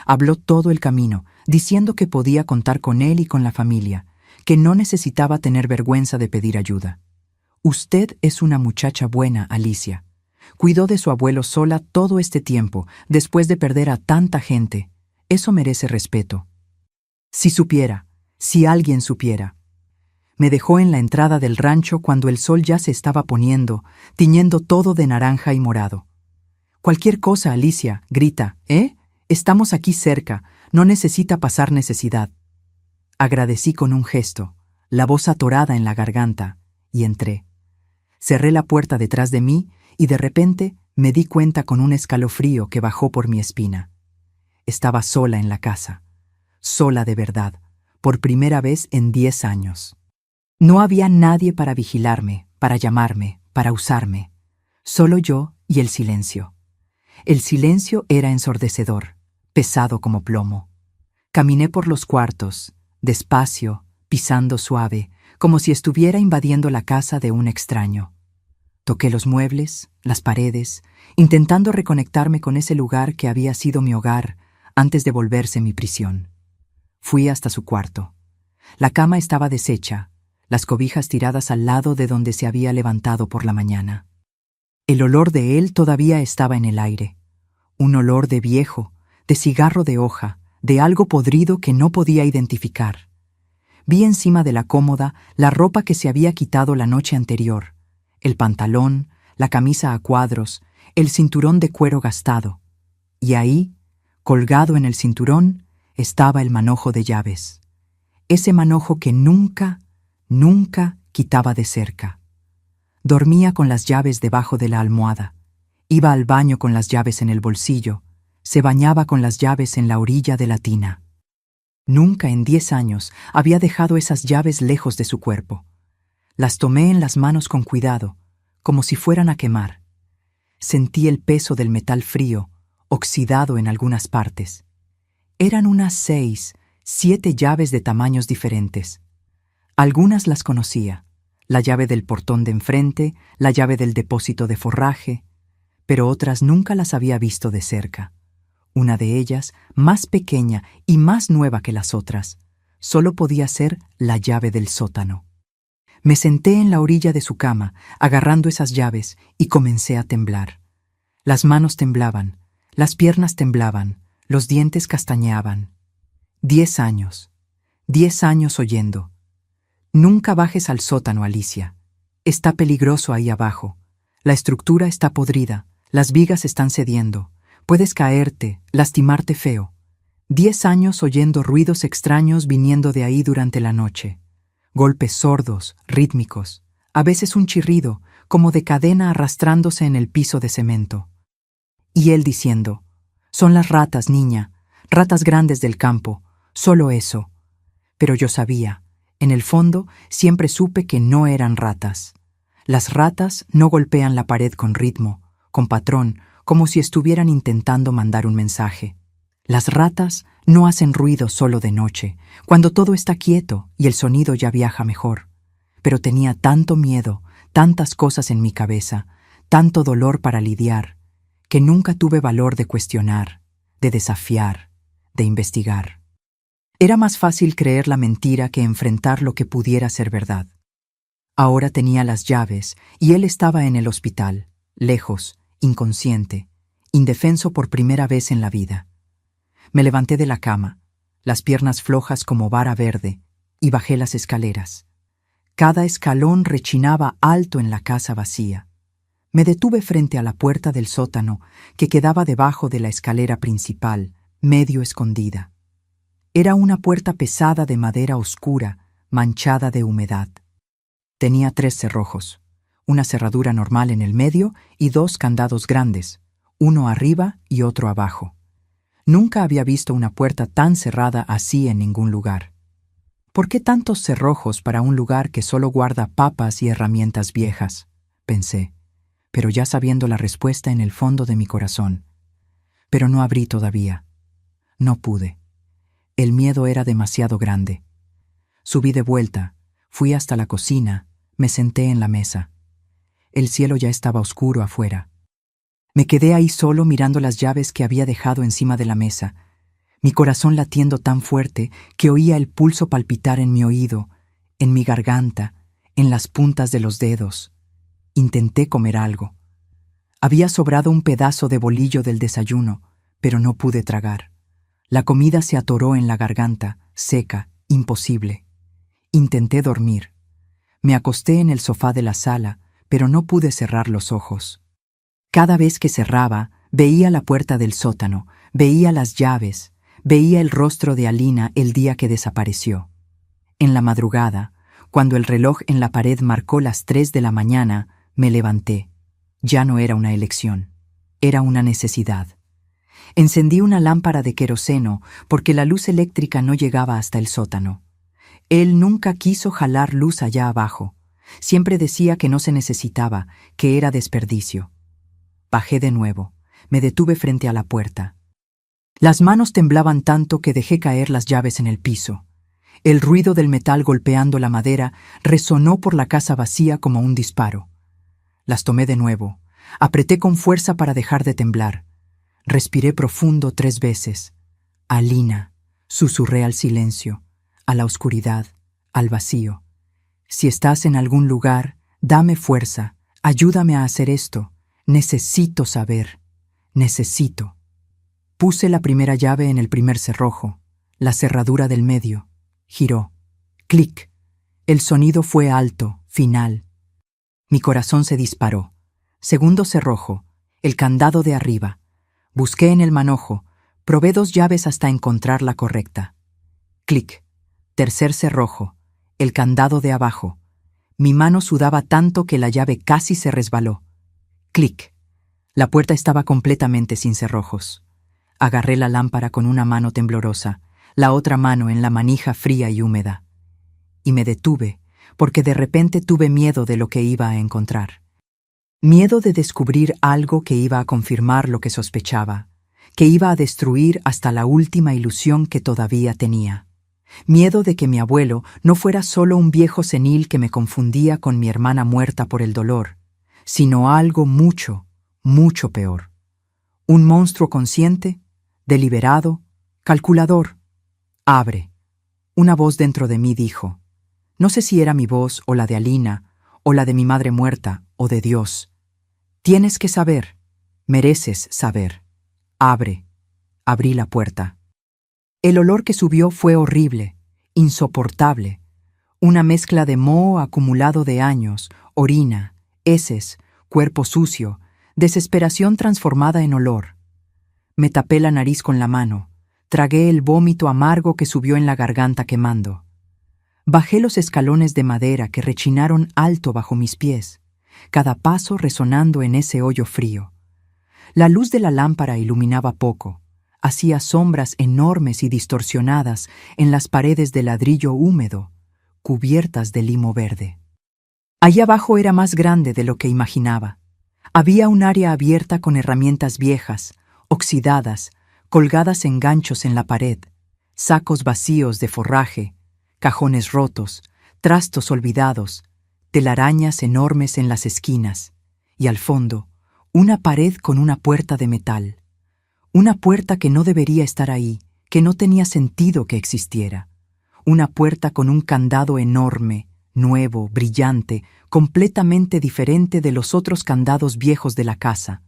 Habló todo el camino, diciendo que podía contar con él y con la familia, que no necesitaba tener vergüenza de pedir ayuda. Usted es una muchacha buena, Alicia. Cuidó de su abuelo sola todo este tiempo, después de perder a tanta gente. Eso merece respeto. Si supiera, si alguien supiera. Me dejó en la entrada del rancho cuando el sol ya se estaba poniendo, tiñendo todo de naranja y morado. Cualquier cosa, Alicia, grita, ¿eh? Estamos aquí cerca, no necesita pasar necesidad. Agradecí con un gesto, la voz atorada en la garganta, y entré. Cerré la puerta detrás de mí y de repente me di cuenta con un escalofrío que bajó por mi espina. Estaba sola en la casa, sola de verdad, por primera vez en 10 años. No había nadie para vigilarme, para llamarme, para usarme. Solo yo y el silencio. El silencio era ensordecedor, pesado como plomo. Caminé por los cuartos, despacio, pisando suave, como si estuviera invadiendo la casa de un extraño. Toqué los muebles, las paredes, intentando reconectarme con ese lugar que había sido mi hogar antes de volverse mi prisión. Fui hasta su cuarto. La cama estaba deshecha, las cobijas tiradas al lado de donde se había levantado por la mañana. El olor de él todavía estaba en el aire. Un olor de viejo, de cigarro de hoja, de algo podrido que no podía identificar. Vi encima de la cómoda la ropa que se había quitado la noche anterior, el pantalón, la camisa a cuadros, el cinturón de cuero gastado. Y ahí, colgado en el cinturón, estaba el manojo de llaves. Ese manojo que nunca quitaba de cerca. Dormía con las llaves debajo de la almohada. Iba al baño con las llaves en el bolsillo. Se bañaba con las llaves en la orilla de la tina. Nunca en 10 años había dejado esas llaves lejos de su cuerpo. Las tomé en las manos con cuidado, como si fueran a quemar. Sentí el peso del metal frío, oxidado en algunas partes. Eran unas 6, 7 llaves de tamaños diferentes. Algunas las conocía, la llave del portón de enfrente, la llave del depósito de forraje, pero otras nunca las había visto de cerca. Una de ellas, más pequeña y más nueva que las otras, solo podía ser la llave del sótano. Me senté en la orilla de su cama, agarrando esas llaves, y comencé a temblar. Las manos temblaban, las piernas temblaban, los dientes castañeaban. 10 años. 10 años oyendo. Nunca bajes al sótano, Alicia. Está peligroso ahí abajo. La estructura está podrida, las vigas están cediendo. Puedes caerte, lastimarte feo. 10 años oyendo ruidos extraños viniendo de ahí durante la noche. Golpes sordos, rítmicos. A veces un chirrido, como de cadena arrastrándose en el piso de cemento. Y él diciendo, Son las ratas, niña, ratas grandes del campo, solo eso. Pero yo sabía, en el fondo siempre supe que no eran ratas. Las ratas no golpean la pared con ritmo, con patrón, como si estuvieran intentando mandar un mensaje. Las ratas no hacen ruido solo de noche, cuando todo está quieto y el sonido ya viaja mejor. Pero tenía tanto miedo, tantas cosas en mi cabeza, tanto dolor para lidiar, que nunca tuve valor de cuestionar, de desafiar, de investigar. Era más fácil creer la mentira que enfrentar lo que pudiera ser verdad. Ahora tenía las llaves y él estaba en el hospital, lejos, inconsciente, indefenso por primera vez en la vida. Me levanté de la cama, las piernas flojas como vara verde, y bajé las escaleras. Cada escalón rechinaba alto en la casa vacía. Me detuve frente a la puerta del sótano que quedaba debajo de la escalera principal, medio escondida. Era una puerta pesada de madera oscura, manchada de humedad. Tenía 3 cerrojos, una cerradura normal en el medio y 2 candados grandes, uno arriba y otro abajo. Nunca había visto una puerta tan cerrada así en ningún lugar. ¿Por qué tantos cerrojos para un lugar que solo guarda papas y herramientas viejas? Pensé, pero ya sabiendo la respuesta en el fondo de mi corazón. Pero no abrí todavía. No pude. El miedo era demasiado grande. Subí de vuelta, fui hasta la cocina, me senté en la mesa. El cielo ya estaba oscuro afuera. Me quedé ahí solo mirando las llaves que había dejado encima de la mesa, mi corazón latiendo tan fuerte que oía el pulso palpitar en mi oído, en mi garganta, en las puntas de los dedos. Intenté comer algo. Había sobrado un pedazo de bolillo del desayuno, pero no pude tragar. La comida se atoró en la garganta, seca, imposible. Intenté dormir. Me acosté en el sofá de la sala, pero no pude cerrar los ojos. Cada vez que cerraba, veía la puerta del sótano, veía las llaves, veía el rostro de Alina el día que desapareció. En la madrugada, cuando el reloj en la pared marcó las 3 de la mañana, me levanté. Ya no era una elección, era una necesidad. Encendí una lámpara de queroseno porque la luz eléctrica no llegaba hasta el sótano. Él nunca quiso jalar luz allá abajo. Siempre decía que no se necesitaba, que era desperdicio. Bajé de nuevo. Me detuve frente a la puerta. Las manos temblaban tanto que dejé caer las llaves en el piso. El ruido del metal golpeando la madera resonó por la casa vacía como un disparo. Las tomé de nuevo. Apreté con fuerza para dejar de temblar. Respiré profundo 3 veces. Alina, susurré al silencio, a la oscuridad, al vacío. Si estás en algún lugar, dame fuerza, ayúdame a hacer esto. Necesito saber. Necesito. Puse la primera llave en el primer cerrojo, la cerradura del medio. Giró. Clic. El sonido fue alto, final. Mi corazón se disparó. Segundo cerrojo, el candado de arriba. Busqué en el manojo, probé 2 llaves hasta encontrar la correcta. Clic. Tercer cerrojo, el candado de abajo. Mi mano sudaba tanto que la llave casi se resbaló. Clic. La puerta estaba completamente sin cerrojos. Agarré la lámpara con una mano temblorosa, la otra mano en la manija fría y húmeda. Y me detuve, porque de repente tuve miedo de lo que iba a encontrar. Miedo de descubrir algo que iba a confirmar lo que sospechaba, que iba a destruir hasta la última ilusión que todavía tenía. Miedo de que mi abuelo no fuera solo un viejo senil que me confundía con mi hermana muerta por el dolor, sino algo mucho, mucho peor. Un monstruo consciente, deliberado, calculador. Abre. Una voz dentro de mí dijo, no sé si era mi voz o la de Alina, o la de mi madre muerta, o de Dios. Tienes que saber, mereces saber. Abre. Abrí la puerta. El olor que subió fue horrible, insoportable. Una mezcla de moho acumulado de años, orina, heces, cuerpo sucio, desesperación transformada en olor. Me tapé la nariz con la mano, tragué el vómito amargo que subió en la garganta quemando. Bajé los escalones de madera que rechinaron alto bajo mis pies, cada paso resonando en ese hoyo frío. La luz de la lámpara iluminaba poco, hacía sombras enormes y distorsionadas en las paredes de ladrillo húmedo, cubiertas de limo verde. Allá abajo era más grande de lo que imaginaba. Había un área abierta con herramientas viejas, oxidadas, colgadas en ganchos en la pared, sacos vacíos de forraje, cajones rotos, trastos olvidados, telarañas enormes en las esquinas, y al fondo, una pared con una puerta de metal. Una puerta que no debería estar ahí, que no tenía sentido que existiera. Una puerta con un candado enorme, nuevo, brillante, completamente diferente de los otros candados viejos de la casa.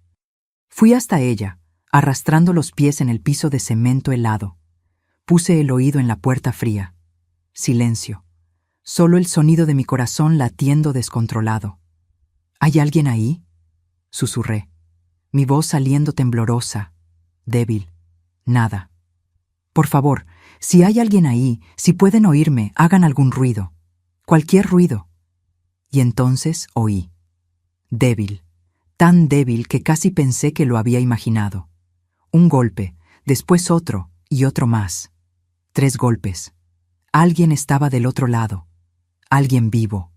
Fui hasta ella, arrastrando los pies en el piso de cemento helado. Puse el oído en la puerta fría. Silencio. Solo el sonido de mi corazón latiendo descontrolado. ¿Hay alguien ahí?, susurré, mi voz saliendo temblorosa, débil. Nada. Por favor, si hay alguien ahí, si pueden oírme, hagan algún ruido. Cualquier ruido. Y entonces oí. Débil. Tan débil que casi pensé que lo había imaginado. Un golpe, después otro y otro más. 3 golpes. Alguien estaba del otro lado. Alguien vivo.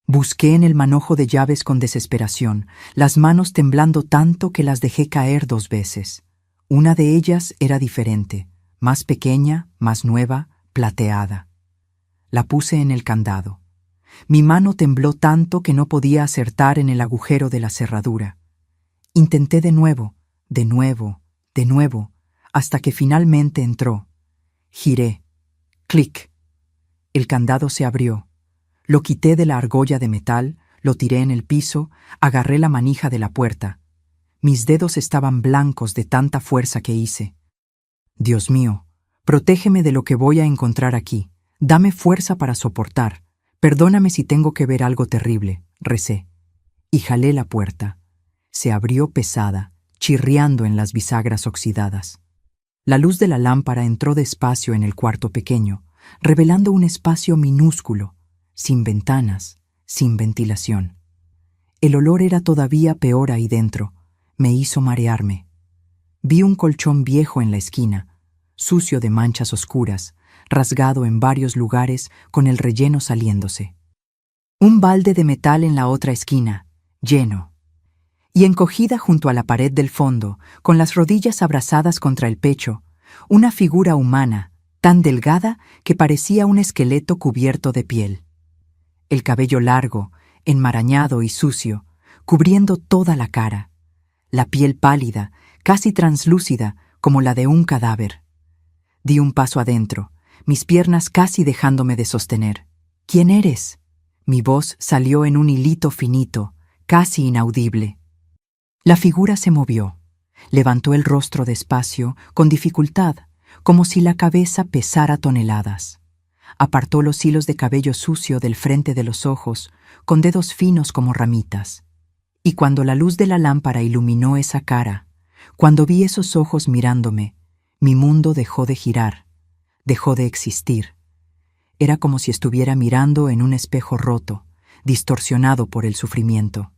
Busqué en el manojo de llaves con desesperación, las manos temblando tanto que las dejé caer 2 veces. Una de ellas era diferente, más pequeña, más nueva, plateada. La puse en el candado. Mi mano tembló tanto que no podía acertar en el agujero de la cerradura. Intenté de nuevo, hasta que finalmente entró. Giré. Clic. El candado se abrió. Lo quité de la argolla de metal, lo tiré en el piso, agarré la manija de la puerta. Mis dedos estaban blancos de tanta fuerza que hice. Dios mío, protégeme de lo que voy a encontrar aquí. Dame fuerza para soportar. Perdóname si tengo que ver algo terrible, recé. Y jalé la puerta. Se abrió pesada, chirriando en las bisagras oxidadas. La luz de la lámpara entró despacio en el cuarto pequeño, revelando un espacio minúsculo, sin ventanas, sin ventilación. El olor era todavía peor ahí dentro. Me hizo marearme. Vi un colchón viejo en la esquina, sucio de manchas oscuras, rasgado en varios lugares con el relleno saliéndose. Un balde de metal en la otra esquina, lleno. Y encogida junto a la pared del fondo, con las rodillas abrazadas contra el pecho, una figura humana, tan delgada que parecía un esqueleto cubierto de piel. El cabello largo, enmarañado y sucio, cubriendo toda la cara. La piel pálida, casi translúcida, como la de un cadáver. Di un paso adentro, mis piernas casi dejándome de sostener. ¿Quién eres? Mi voz salió en un hilito finito, casi inaudible. La figura se movió. Levantó el rostro despacio, con dificultad, como si la cabeza pesara toneladas. Apartó los hilos de cabello sucio del frente de los ojos, con dedos finos como ramitas. Y cuando la luz de la lámpara iluminó esa cara, cuando vi esos ojos mirándome, mi mundo dejó de girar, dejó de existir. Era como si estuviera mirando en un espejo roto, distorsionado por el sufrimiento.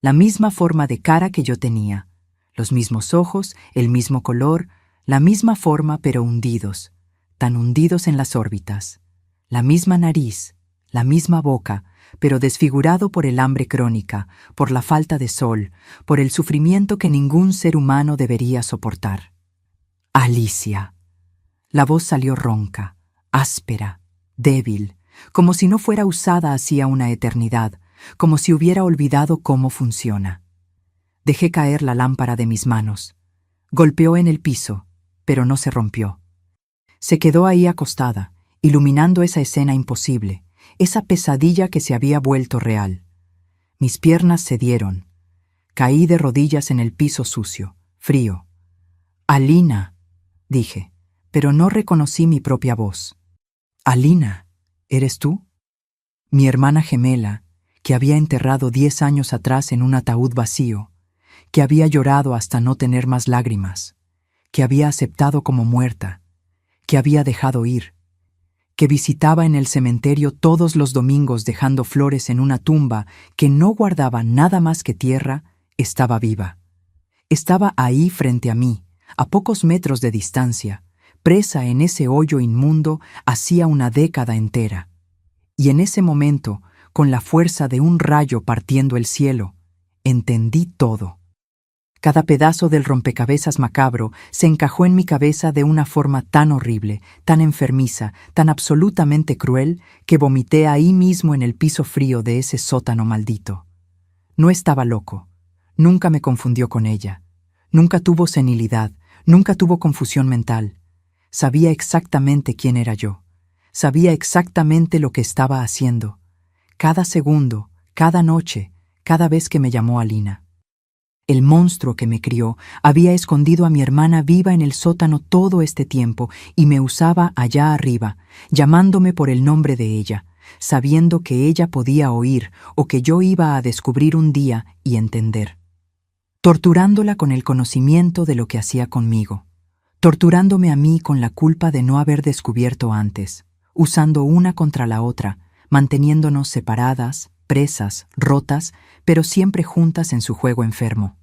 La misma forma de cara que yo tenía, los mismos ojos, el mismo color, la misma forma pero hundidos, tan hundidos en las órbitas, la misma nariz, la misma boca, pero desfigurado por el hambre crónica, por la falta de sol, por el sufrimiento que ningún ser humano debería soportar. Alicia. La voz salió ronca, áspera, débil, como si no fuera usada hacía una eternidad, como si hubiera olvidado cómo funciona. Dejé caer la lámpara de mis manos. Golpeó en el piso, pero no se rompió. Se quedó ahí acostada, iluminando esa escena imposible, esa pesadilla que se había vuelto real. Mis piernas cedieron. Caí de rodillas en el piso sucio, frío. «Alina», dije, pero no reconocí mi propia voz. «Alina, ¿eres tú?» Mi hermana gemela, que había enterrado 10 años atrás en un ataúd vacío, que había llorado hasta no tener más lágrimas, que había aceptado como muerta, que había dejado ir, que visitaba en el cementerio todos los domingos dejando flores en una tumba que no guardaba nada más que tierra, estaba viva. Estaba ahí frente a mí, a pocos metros de distancia, presa en ese hoyo inmundo hacía una década entera. Y en ese momento, con la fuerza de un rayo partiendo el cielo, entendí todo. Cada pedazo del rompecabezas macabro se encajó en mi cabeza de una forma tan horrible, tan enfermiza, tan absolutamente cruel, que vomité ahí mismo en el piso frío de ese sótano maldito. No estaba loco. Nunca me confundió con ella. Nunca tuvo senilidad, nunca tuvo confusión mental. Sabía exactamente quién era yo. Sabía exactamente lo que estaba haciendo. Cada segundo, cada noche, cada vez que me llamó Alina. El monstruo que me crió había escondido a mi hermana viva en el sótano todo este tiempo y me usaba allá arriba, llamándome por el nombre de ella, sabiendo que ella podía oír o que yo iba a descubrir un día y entender. Torturándola con el conocimiento de lo que hacía conmigo. Torturándome a mí con la culpa de no haber descubierto antes, usando una contra la otra, manteniéndonos separadas, presas, rotas, pero siempre juntas en su juego enfermo.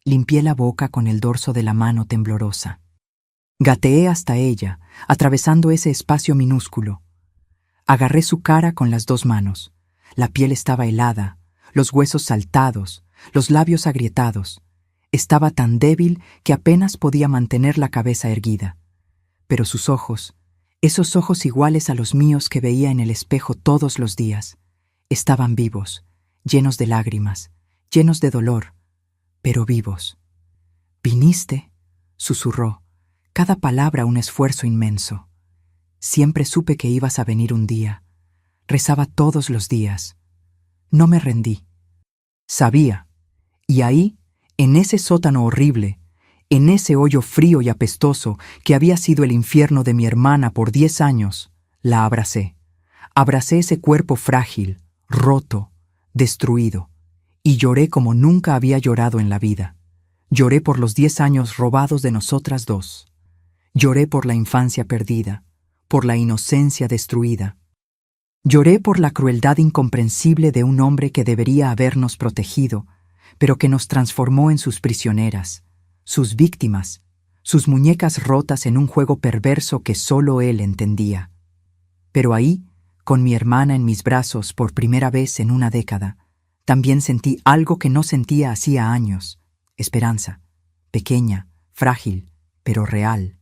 Limpié la boca con el dorso de la mano temblorosa. Gateé hasta ella, atravesando ese espacio minúsculo. Agarré su cara con las dos manos. La piel estaba helada, los huesos saltados, los labios agrietados. Estaba tan débil que apenas podía mantener la cabeza erguida. Pero sus ojos, esos ojos iguales a los míos que veía en el espejo todos los días, estaban vivos, llenos de lágrimas, llenos de dolor, pero vivos. «¿Viniste?», susurró, cada palabra un esfuerzo inmenso. Siempre supe que ibas a venir un día. Rezaba todos los días. No me rendí. Sabía. Y ahí, en ese sótano horrible, en ese hoyo frío y apestoso que había sido el infierno de mi hermana por 10 años, la abracé. Abracé ese cuerpo frágil, roto, destruido, y lloré como nunca había llorado en la vida. Lloré por los 10 años robados de nosotras dos. Lloré por la infancia perdida, por la inocencia destruida. Lloré por la crueldad incomprensible de un hombre que debería habernos protegido, pero que nos transformó en sus prisioneras, sus víctimas, sus muñecas rotas en un juego perverso que solo él entendía. Pero ahí, con mi hermana en mis brazos por primera vez en una década, también sentí algo que no sentía hacía años: esperanza, pequeña, frágil, pero real,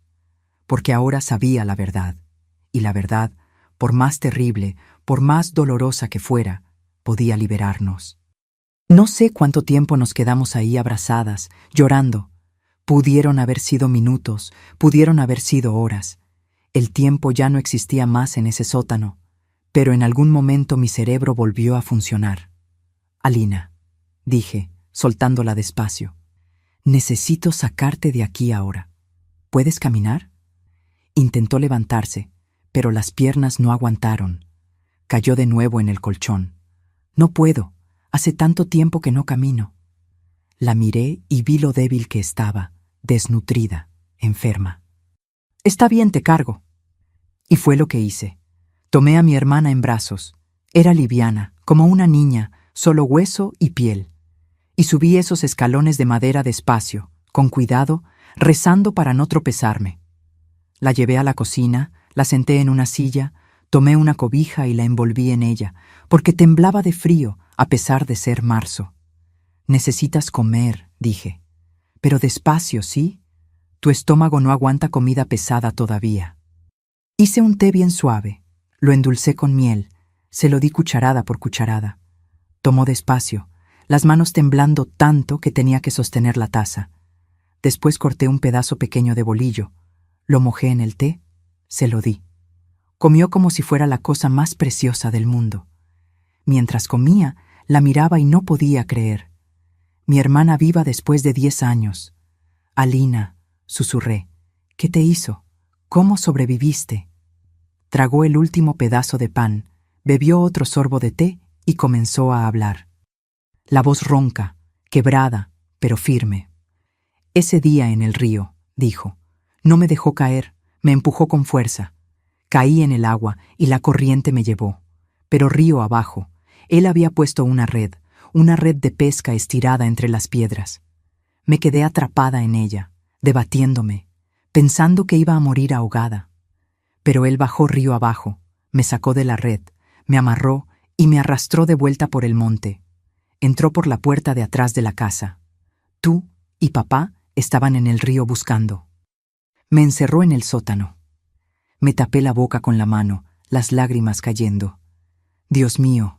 porque ahora sabía la verdad, y la verdad, por más terrible, por más dolorosa que fuera, podía liberarnos. No sé cuánto tiempo nos quedamos ahí abrazadas, llorando. Pudieron haber sido minutos, pudieron haber sido horas. El tiempo ya no existía más en ese sótano, pero en algún momento mi cerebro volvió a funcionar. «Alina», dije, soltándola despacio, «necesito sacarte de aquí ahora. ¿Puedes caminar?». Intentó levantarse, pero las piernas no aguantaron. Cayó de nuevo en el colchón. «No puedo. Hace tanto tiempo que no camino». La miré y vi lo débil que estaba, desnutrida, enferma. «Está bien, te cargo». Y fue lo que hice. Tomé a mi hermana en brazos. Era liviana, como una niña, solo hueso y piel. Y subí esos escalones de madera despacio, con cuidado, rezando para no tropezarme. La llevé a la cocina, la senté en una silla, tomé una cobija y la envolví en ella, porque temblaba de frío, a pesar de ser marzo. «Necesitas comer», dije. «Pero despacio, ¿sí? Tu estómago no aguanta comida pesada todavía». Hice un té bien suave, lo endulcé con miel, se lo di cucharada por cucharada. Tomó despacio, las manos temblando tanto que tenía que sostener la taza. Después corté un pedazo pequeño de bolillo, lo mojé en el té, se lo di. Comió como si fuera la cosa más preciosa del mundo. Mientras comía, la miraba y no podía creer. Mi hermana viva después de 10 años. «Alina», susurré, «¿qué te hizo? ¿Cómo sobreviviste?». Tragó el último pedazo de pan, bebió otro sorbo de té y comenzó a hablar. La voz ronca, quebrada, pero firme. «Ese día en el río», dijo, «no me dejó caer, me empujó con fuerza. Caí en el agua y la corriente me llevó. Pero río abajo, él había puesto una red de pesca estirada entre las piedras. Me quedé atrapada en ella, debatiéndome, pensando que iba a morir ahogada. Pero él bajó río abajo, me sacó de la red, me amarró y me arrastró de vuelta por el monte. Entró por la puerta de atrás de la casa. Tú y papá estaban en el río buscando. Me encerró en el sótano. Me tapé la boca con la mano, las lágrimas cayendo. Dios mío.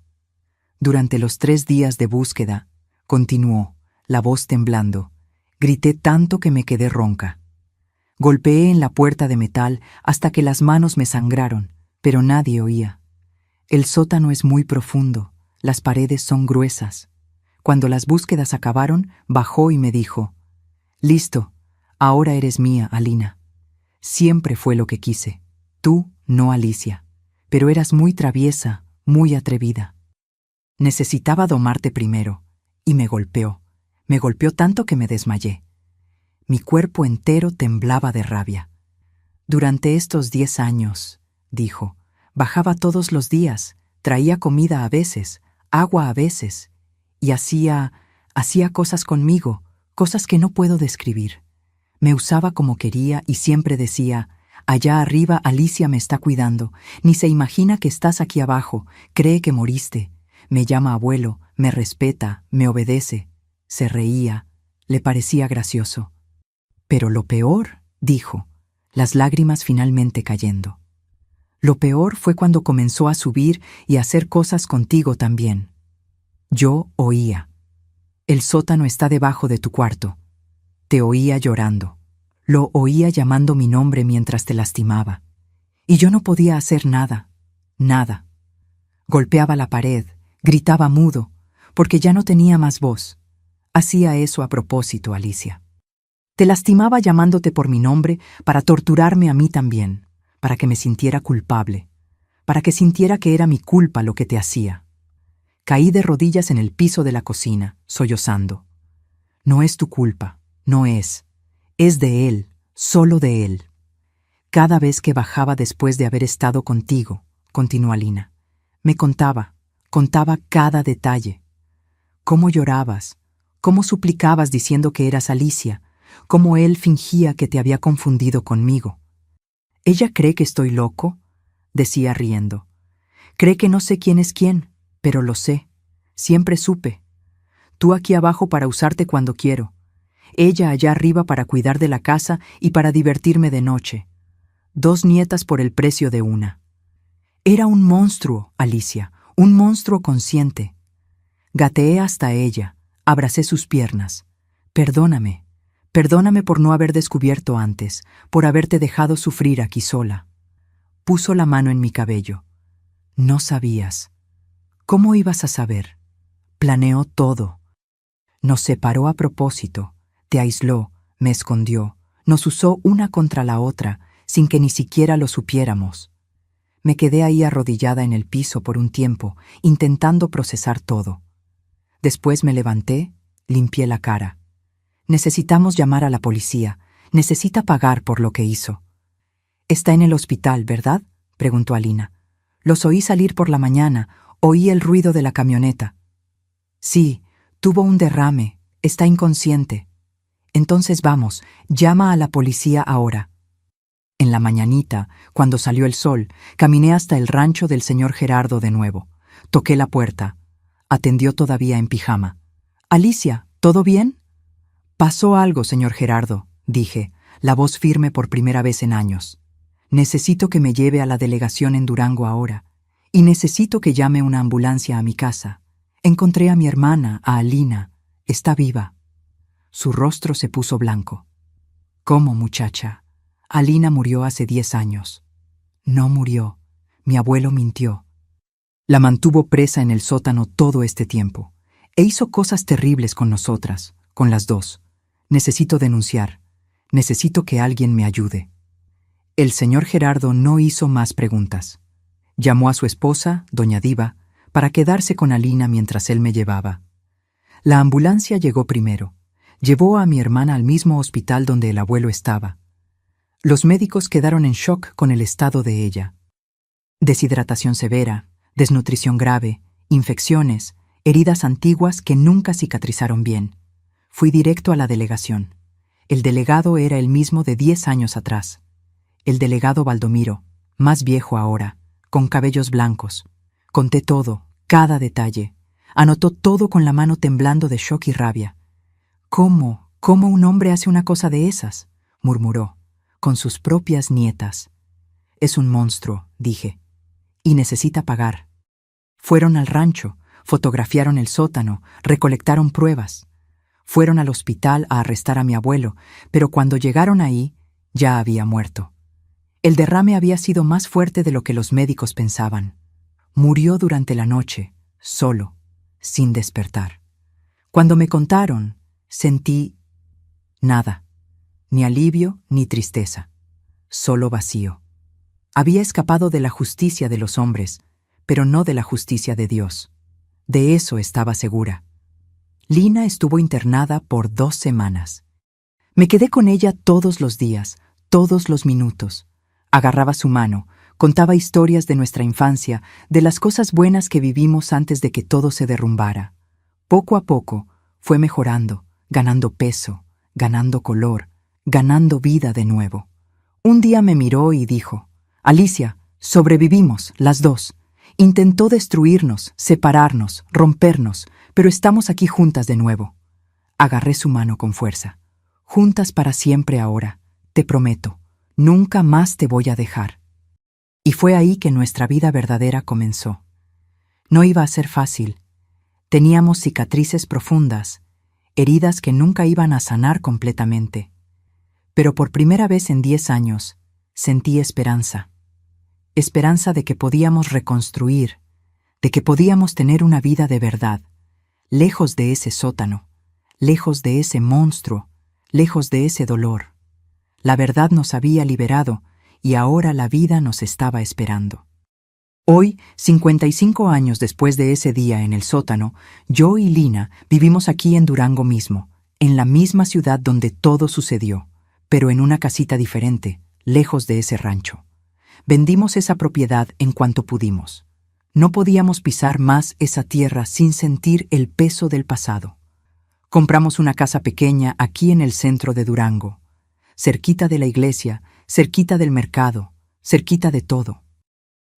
Durante los 3 días de búsqueda, continuó, la voz temblando, grité tanto que me quedé ronca. Golpeé en la puerta de metal hasta que las manos me sangraron, pero nadie oía. El sótano es muy profundo, las paredes son gruesas. Cuando las búsquedas acabaron, bajó y me dijo, «Listo, ahora eres mía, Alina. Siempre fue lo que quise. Tú, no Alicia. Pero eras muy traviesa, muy atrevida. Necesitaba domarte primero, y me golpeó. Me golpeó tanto que me desmayé. Mi cuerpo entero temblaba de rabia. Durante estos 10 años, dijo, bajaba todos los días, traía comida a veces, agua a veces, y hacía cosas conmigo, cosas que no puedo describir. Me usaba como quería y siempre decía, allá arriba Alicia me está cuidando, ni se imagina que estás aquí abajo, cree que moriste. Me llama abuelo, me respeta, me obedece. Se reía, le parecía gracioso. Pero lo peor, dijo, las lágrimas finalmente cayendo. Lo peor fue cuando comenzó a subir y a hacer cosas contigo también. Yo oía. El sótano está debajo de tu cuarto. Te oía llorando. Lo oía llamando mi nombre mientras te lastimaba. Y yo no podía hacer nada, nada. Golpeaba la pared, gritaba mudo, porque ya no tenía más voz. Hacía eso a propósito, Alicia. Te lastimaba llamándote por mi nombre para torturarme a mí también, para que me sintiera culpable, para que sintiera que era mi culpa lo que te hacía. Caí de rodillas en el piso de la cocina, sollozando. No es tu culpa, no es. Es de él, solo de él. Cada vez que bajaba después de haber estado contigo, continuó Alina, me contaba cada detalle. Cómo llorabas, cómo suplicabas diciendo que eras Alicia, cómo él fingía que te había confundido conmigo. «¿Ella cree que estoy loco?», decía riendo. «Cree que no sé quién es quién, pero lo sé. Siempre supe. Tú aquí abajo para usarte cuando quiero. Ella allá arriba para cuidar de la casa y para divertirme de noche. 2 nietas por el precio de una». Era un monstruo, Alicia, un monstruo consciente. Gateé hasta ella, abracé sus piernas. Perdóname por no haber descubierto antes, por haberte dejado sufrir aquí sola. Puso la mano en mi cabello. No sabías. ¿Cómo ibas a saber? Planeó todo. Nos separó a propósito, te aisló, me escondió, nos usó una contra la otra, sin que ni siquiera lo supiéramos. Me quedé ahí arrodillada en el piso por un tiempo, intentando procesar todo. Después me levanté, limpié la cara. Necesitamos llamar a la policía. Necesita pagar por lo que hizo. «Está en el hospital, ¿verdad?», preguntó Alina. «Los oí salir por la mañana, oí el ruido de la camioneta». «Sí, tuvo un derrame, está inconsciente». «Entonces vamos, llama a la policía ahora». En la mañanita, cuando salió el sol, caminé hasta el rancho del señor Gerardo de nuevo. Toqué la puerta. Atendió todavía en pijama. «Alicia, ¿todo bien?» «Pasó algo, señor Gerardo», dije, la voz firme por primera vez en años. «Necesito que me lleve a la delegación en Durango ahora. Y necesito que llame una ambulancia a mi casa. Encontré a mi hermana, a Alina. Está viva». Su rostro se puso blanco. «¿Cómo, muchacha? Alina murió hace 10 años». «No murió. Mi abuelo mintió. La mantuvo presa en el sótano todo este tiempo. E hizo cosas terribles con nosotras, con las dos. Necesito denunciar. Necesito que alguien me ayude». El señor Gerardo no hizo más preguntas. Llamó a su esposa, doña Diva, para quedarse con Alina mientras él me llevaba. La ambulancia llegó primero. Llevó a mi hermana al mismo hospital donde el abuelo estaba. Los médicos quedaron en shock con el estado de ella. Deshidratación severa, desnutrición grave, infecciones, heridas antiguas que nunca cicatrizaron bien. Fui directo a la delegación. El delegado era el mismo de 10 años atrás. El delegado Baldomiro, más viejo ahora, con cabellos blancos. Conté todo, cada detalle. Anotó todo con la mano temblando de shock y rabia. ¿Cómo un hombre hace una cosa de esas?, murmuró, con sus propias nietas. Es un monstruo, dije, y necesita pagar. Fueron al rancho, fotografiaron el sótano, recolectaron pruebas. Fueron al hospital a arrestar a mi abuelo, pero cuando llegaron ahí, ya había muerto. El derrame había sido más fuerte de lo que los médicos pensaban. Murió durante la noche, solo, sin despertar. Cuando me contaron, sentí nada, ni alivio ni tristeza, solo vacío. Había escapado de la justicia de los hombres, pero no de la justicia de Dios. De eso estaba segura. Lina estuvo internada por 2 semanas. Me quedé con ella todos los días, todos los minutos. Agarraba su mano, contaba historias de nuestra infancia, de las cosas buenas que vivimos antes de que todo se derrumbara. Poco a poco fue mejorando, ganando peso, ganando color, ganando vida de nuevo. Un día me miró y dijo: Alicia, sobrevivimos, las dos. Intentó destruirnos, separarnos, rompernos, pero estamos aquí juntas de nuevo. Agarré su mano con fuerza. Juntas para siempre ahora, te prometo, nunca más te voy a dejar. Y fue ahí que nuestra vida verdadera comenzó. No iba a ser fácil. Teníamos cicatrices profundas, heridas que nunca iban a sanar completamente. Pero por primera vez en 10 años, sentí esperanza. Esperanza de que podíamos reconstruir, de que podíamos tener una vida de verdad, lejos de ese sótano, lejos de ese monstruo, lejos de ese dolor. La verdad nos había liberado y ahora la vida nos estaba esperando. Hoy, 55 años después de ese día en el sótano, yo y Lina vivimos aquí en Durango mismo, en la misma ciudad donde todo sucedió, pero en una casita diferente, lejos de ese rancho. Vendimos esa propiedad en cuanto pudimos. No podíamos pisar más esa tierra sin sentir el peso del pasado. Compramos una casa pequeña aquí en el centro de Durango, cerquita de la iglesia, cerquita del mercado, cerquita de todo.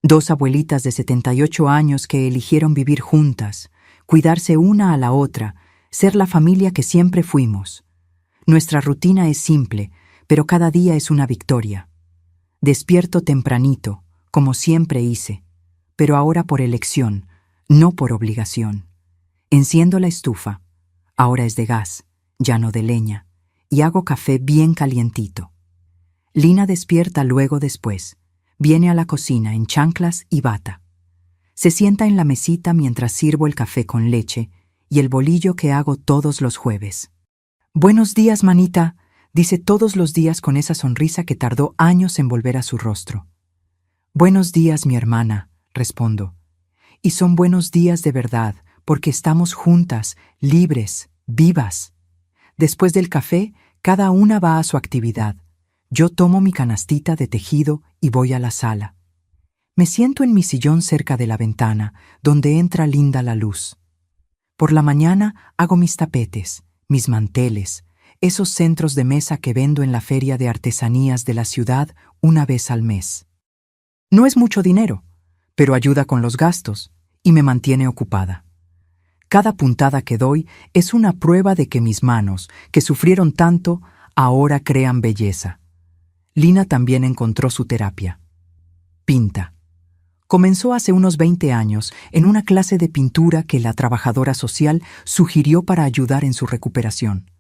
2 abuelitas de 78 años que eligieron vivir juntas, cuidarse una a la otra, ser la familia que siempre fuimos. Nuestra rutina es simple, pero cada día es una victoria. Despierto tempranito, como siempre hice, pero ahora por elección, no por obligación. Enciendo la estufa, ahora es de gas, ya no de leña, y hago café bien calientito. Lina despierta luego después, viene a la cocina en chanclas y bata. Se sienta en la mesita mientras sirvo el café con leche y el bolillo que hago todos los jueves. «Buenos días, manita», dice todos los días con esa sonrisa que tardó años en volver a su rostro. «Buenos días, mi hermana», respondo. Y son buenos días de verdad, porque estamos juntas, libres, vivas. Después del café, cada una va a su actividad. Yo tomo mi canastita de tejido y voy a la sala. Me siento en mi sillón cerca de la ventana, donde entra linda la luz. Por la mañana hago mis tapetes, mis manteles, esos centros de mesa que vendo en la feria de artesanías de la ciudad una vez al mes. No es mucho dinero, pero ayuda con los gastos y me mantiene ocupada. Cada puntada que doy es una prueba de que mis manos, que sufrieron tanto, ahora crean belleza. Lina también encontró su terapia. Pinta. Comenzó hace unos 20 años en una clase de pintura que la trabajadora social sugirió para ayudar en su recuperación.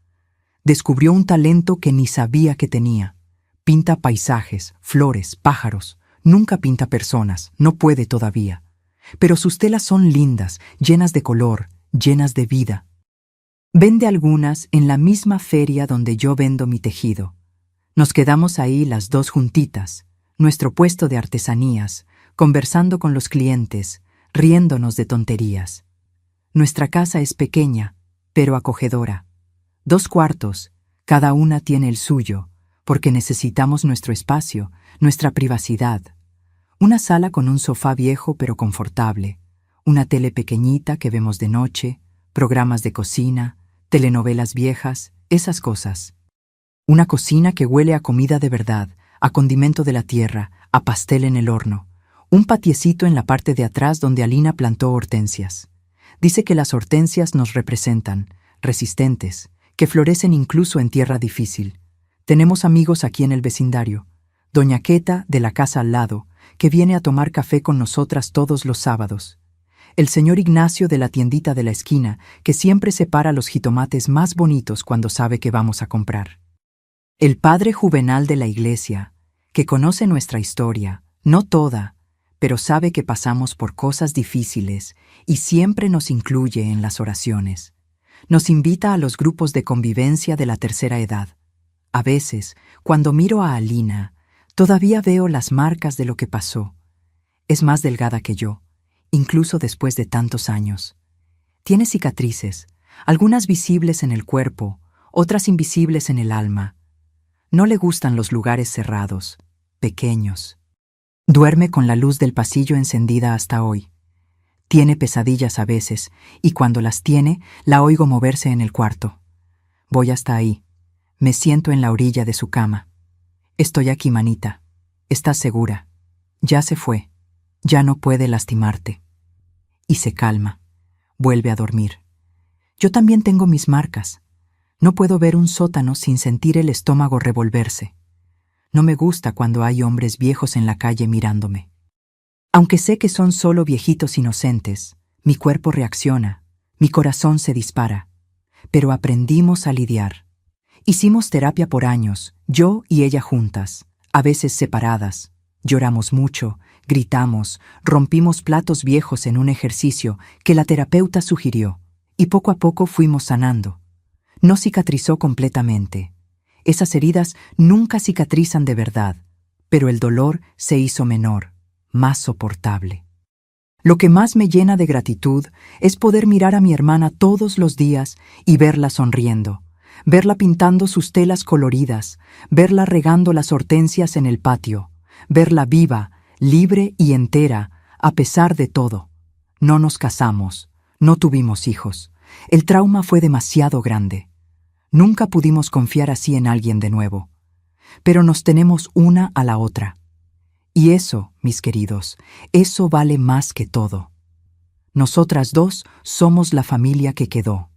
Descubrió un talento que ni sabía que tenía. Pinta paisajes, flores, pájaros. Nunca pinta personas, no puede todavía. Pero sus telas son lindas, llenas de color, llenas de vida. Vende algunas en la misma feria donde yo vendo mi tejido. Nos quedamos ahí las dos juntitas, nuestro puesto de artesanías, conversando con los clientes, riéndonos de tonterías. Nuestra casa es pequeña, pero acogedora. 2 cuartos, cada una tiene el suyo, porque necesitamos nuestro espacio, nuestra privacidad. Una sala con un sofá viejo pero confortable, una tele pequeñita que vemos de noche, programas de cocina, telenovelas viejas, esas cosas. Una cocina que huele a comida de verdad, a condimento de la tierra, a pastel en el horno. Un patiecito en la parte de atrás donde Alina plantó hortensias. Dice que las hortensias nos representan, resistentes, que florecen incluso en tierra difícil. Tenemos amigos aquí en el vecindario. Doña Queta, de la casa al lado, que viene a tomar café con nosotras todos los sábados. El señor Ignacio de la tiendita de la esquina, que siempre separa los jitomates más bonitos cuando sabe que vamos a comprar. El padre Juvenal de la iglesia, que conoce nuestra historia, no toda, pero sabe que pasamos por cosas difíciles y siempre nos incluye en las oraciones. Nos invita a los grupos de convivencia de la tercera edad. A veces, cuando miro a Alina, todavía veo las marcas de lo que pasó. Es más delgada que yo, incluso después de tantos años. Tiene cicatrices, algunas visibles en el cuerpo, otras invisibles en el alma. No le gustan los lugares cerrados, pequeños. Duerme con la luz del pasillo encendida hasta hoy. Tiene pesadillas a veces, y cuando las tiene, la oigo moverse en el cuarto. Voy hasta ahí. Me siento en la orilla de su cama. Estoy aquí, manita. ¿Estás segura? Ya se fue. Ya no puede lastimarte. Y se calma. Vuelve a dormir. Yo también tengo mis marcas. No puedo ver un sótano sin sentir el estómago revolverse. No me gusta cuando hay hombres viejos en la calle mirándome. Aunque sé que son solo viejitos inocentes, mi cuerpo reacciona, mi corazón se dispara. Pero aprendimos a lidiar. Hicimos terapia por años, yo y ella juntas, a veces separadas. Lloramos mucho, gritamos, rompimos platos viejos en un ejercicio que la terapeuta sugirió, y poco a poco fuimos sanando. No cicatrizó completamente. Esas heridas nunca cicatrizan de verdad, pero el dolor se hizo menor, más soportable. Lo que más me llena de gratitud es poder mirar a mi hermana todos los días y verla sonriendo, verla pintando sus telas coloridas, verla regando las hortensias en el patio, verla viva, libre y entera, a pesar de todo. No nos casamos, no tuvimos hijos. El trauma fue demasiado grande. Nunca pudimos confiar así en alguien de nuevo. Pero nos tenemos una a la otra. Y eso, mis queridos, eso vale más que todo. Nosotras dos somos la familia que quedó.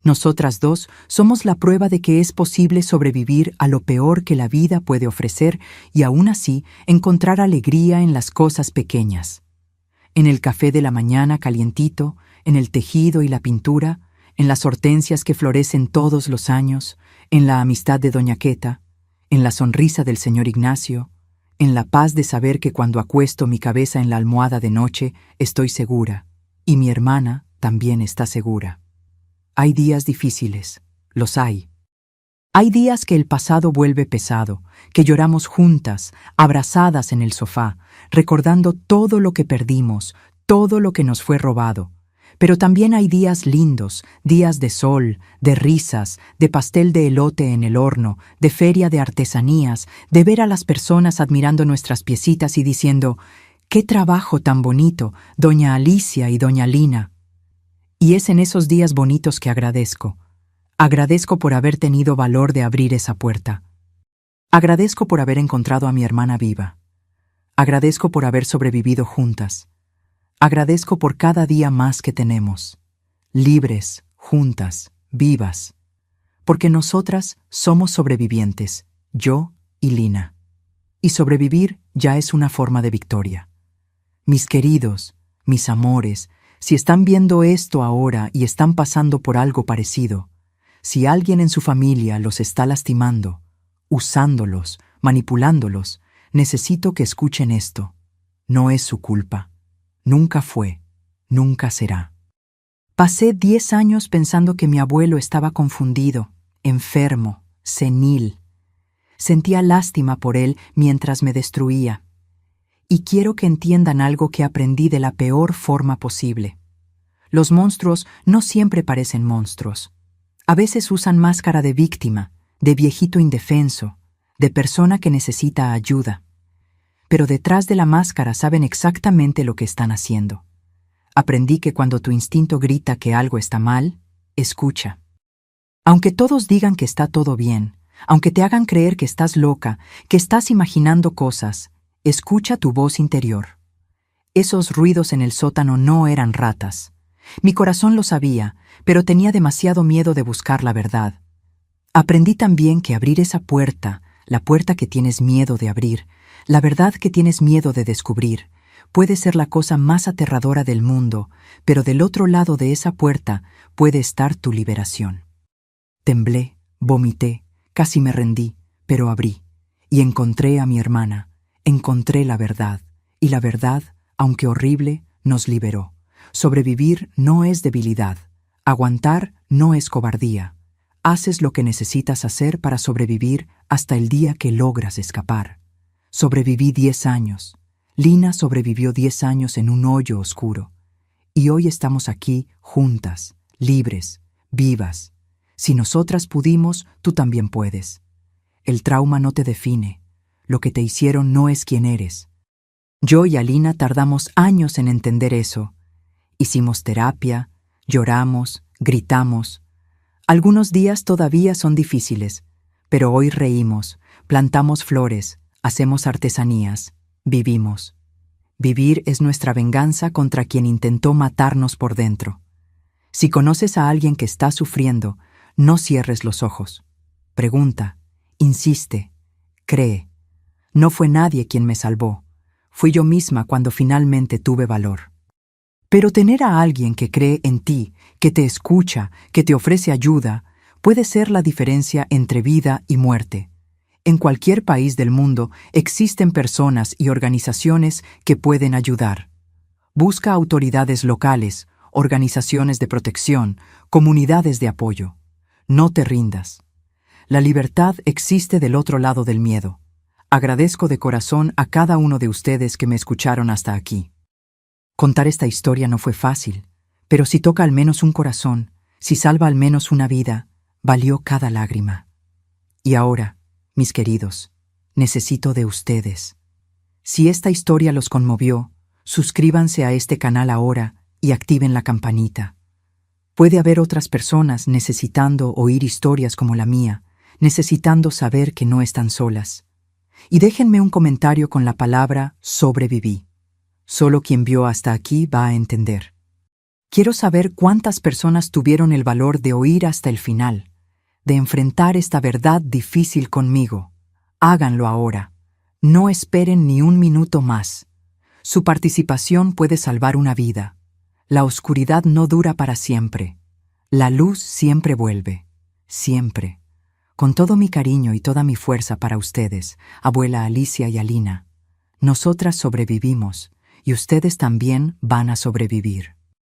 Nosotras dos somos la prueba de que es posible sobrevivir a lo peor que la vida puede ofrecer y aún así encontrar alegría en las cosas pequeñas. En el café de la mañana calientito, en el tejido y la pintura, en las hortensias que florecen todos los años, en la amistad de doña Queta, en la sonrisa del señor Ignacio, en la paz de saber que cuando acuesto mi cabeza en la almohada de noche estoy segura, y mi hermana también está segura. Hay días difíciles, los hay. Hay días que el pasado vuelve pesado, que lloramos juntas, abrazadas en el sofá, recordando todo lo que perdimos, todo lo que nos fue robado. Pero también hay días lindos, días de sol, de risas, de pastel de elote en el horno, de feria de artesanías, de ver a las personas admirando nuestras piecitas y diciendo, ¡qué trabajo tan bonito, doña Alicia y doña Lina! Y es en esos días bonitos que agradezco. Agradezco por haber tenido valor de abrir esa puerta. Agradezco por haber encontrado a mi hermana viva. Agradezco por haber sobrevivido juntas. Agradezco por cada día más que tenemos, libres, juntas, vivas, porque nosotras somos sobrevivientes, yo y Lina. Y sobrevivir ya es una forma de victoria. Mis queridos, mis amores, si están viendo esto ahora y están pasando por algo parecido, si alguien en su familia los está lastimando, usándolos, manipulándolos, necesito que escuchen esto. No es su culpa. Nunca fue, nunca será. Pasé 10 años pensando que mi abuelo estaba confundido, enfermo, senil. Sentía lástima por él mientras me destruía. Y quiero que entiendan algo que aprendí de la peor forma posible. Los monstruos no siempre parecen monstruos. A veces usan máscara de víctima, de viejito indefenso, de persona que necesita ayuda. Pero detrás de la máscara saben exactamente lo que están haciendo. Aprendí que cuando tu instinto grita que algo está mal, escucha. Aunque todos digan que está todo bien, aunque te hagan creer que estás loca, que estás imaginando cosas, escucha tu voz interior. Esos ruidos en el sótano no eran ratas. Mi corazón lo sabía, pero tenía demasiado miedo de buscar la verdad. Aprendí también que abrir esa puerta, la puerta que tienes miedo de abrir, la verdad que tienes miedo de descubrir, puede ser la cosa más aterradora del mundo, pero del otro lado de esa puerta puede estar tu liberación. Temblé, vomité, casi me rendí, pero abrí, y encontré a mi hermana, encontré la verdad, y la verdad, aunque horrible, nos liberó. Sobrevivir no es debilidad, aguantar no es cobardía. Haces lo que necesitas hacer para sobrevivir hasta el día que logras escapar. Sobreviví 10 años. Lina sobrevivió 10 años en un hoyo oscuro. Y hoy estamos aquí, juntas, libres, vivas. Si nosotras pudimos, tú también puedes. El trauma no te define. Lo que te hicieron no es quien eres. Yo y Alina tardamos años en entender eso. Hicimos terapia, lloramos, gritamos. Algunos días todavía son difíciles, pero hoy reímos, plantamos flores, hacemos artesanías, vivimos. Vivir es nuestra venganza contra quien intentó matarnos por dentro. Si conoces a alguien que está sufriendo, no cierres los ojos. Pregunta, insiste, cree. No fue nadie quien me salvó. Fui yo misma cuando finalmente tuve valor. Pero tener a alguien que cree en ti, que te escucha, que te ofrece ayuda, puede ser la diferencia entre vida y muerte. En cualquier país del mundo existen personas y organizaciones que pueden ayudar. Busca autoridades locales, organizaciones de protección, comunidades de apoyo. No te rindas. La libertad existe del otro lado del miedo. Agradezco de corazón a cada uno de ustedes que me escucharon hasta aquí. Contar esta historia no fue fácil, pero si toca al menos un corazón, si salva al menos una vida, valió cada lágrima. Y ahora, mis queridos, necesito de ustedes. Si esta historia los conmovió, suscríbanse a este canal ahora y activen la campanita. Puede haber otras personas necesitando oír historias como la mía, necesitando saber que no están solas. Y déjenme un comentario con la palabra sobreviví. Solo quien vio hasta aquí va a entender. Quiero saber cuántas personas tuvieron el valor de oír hasta el final, de enfrentar esta verdad difícil conmigo. Háganlo ahora. No esperen ni un minuto más. Su participación puede salvar una vida. La oscuridad no dura para siempre. La luz siempre vuelve. Siempre. Con todo mi cariño y toda mi fuerza para ustedes, abuela Alicia y Alina. Nosotras sobrevivimos, y ustedes también van a sobrevivir.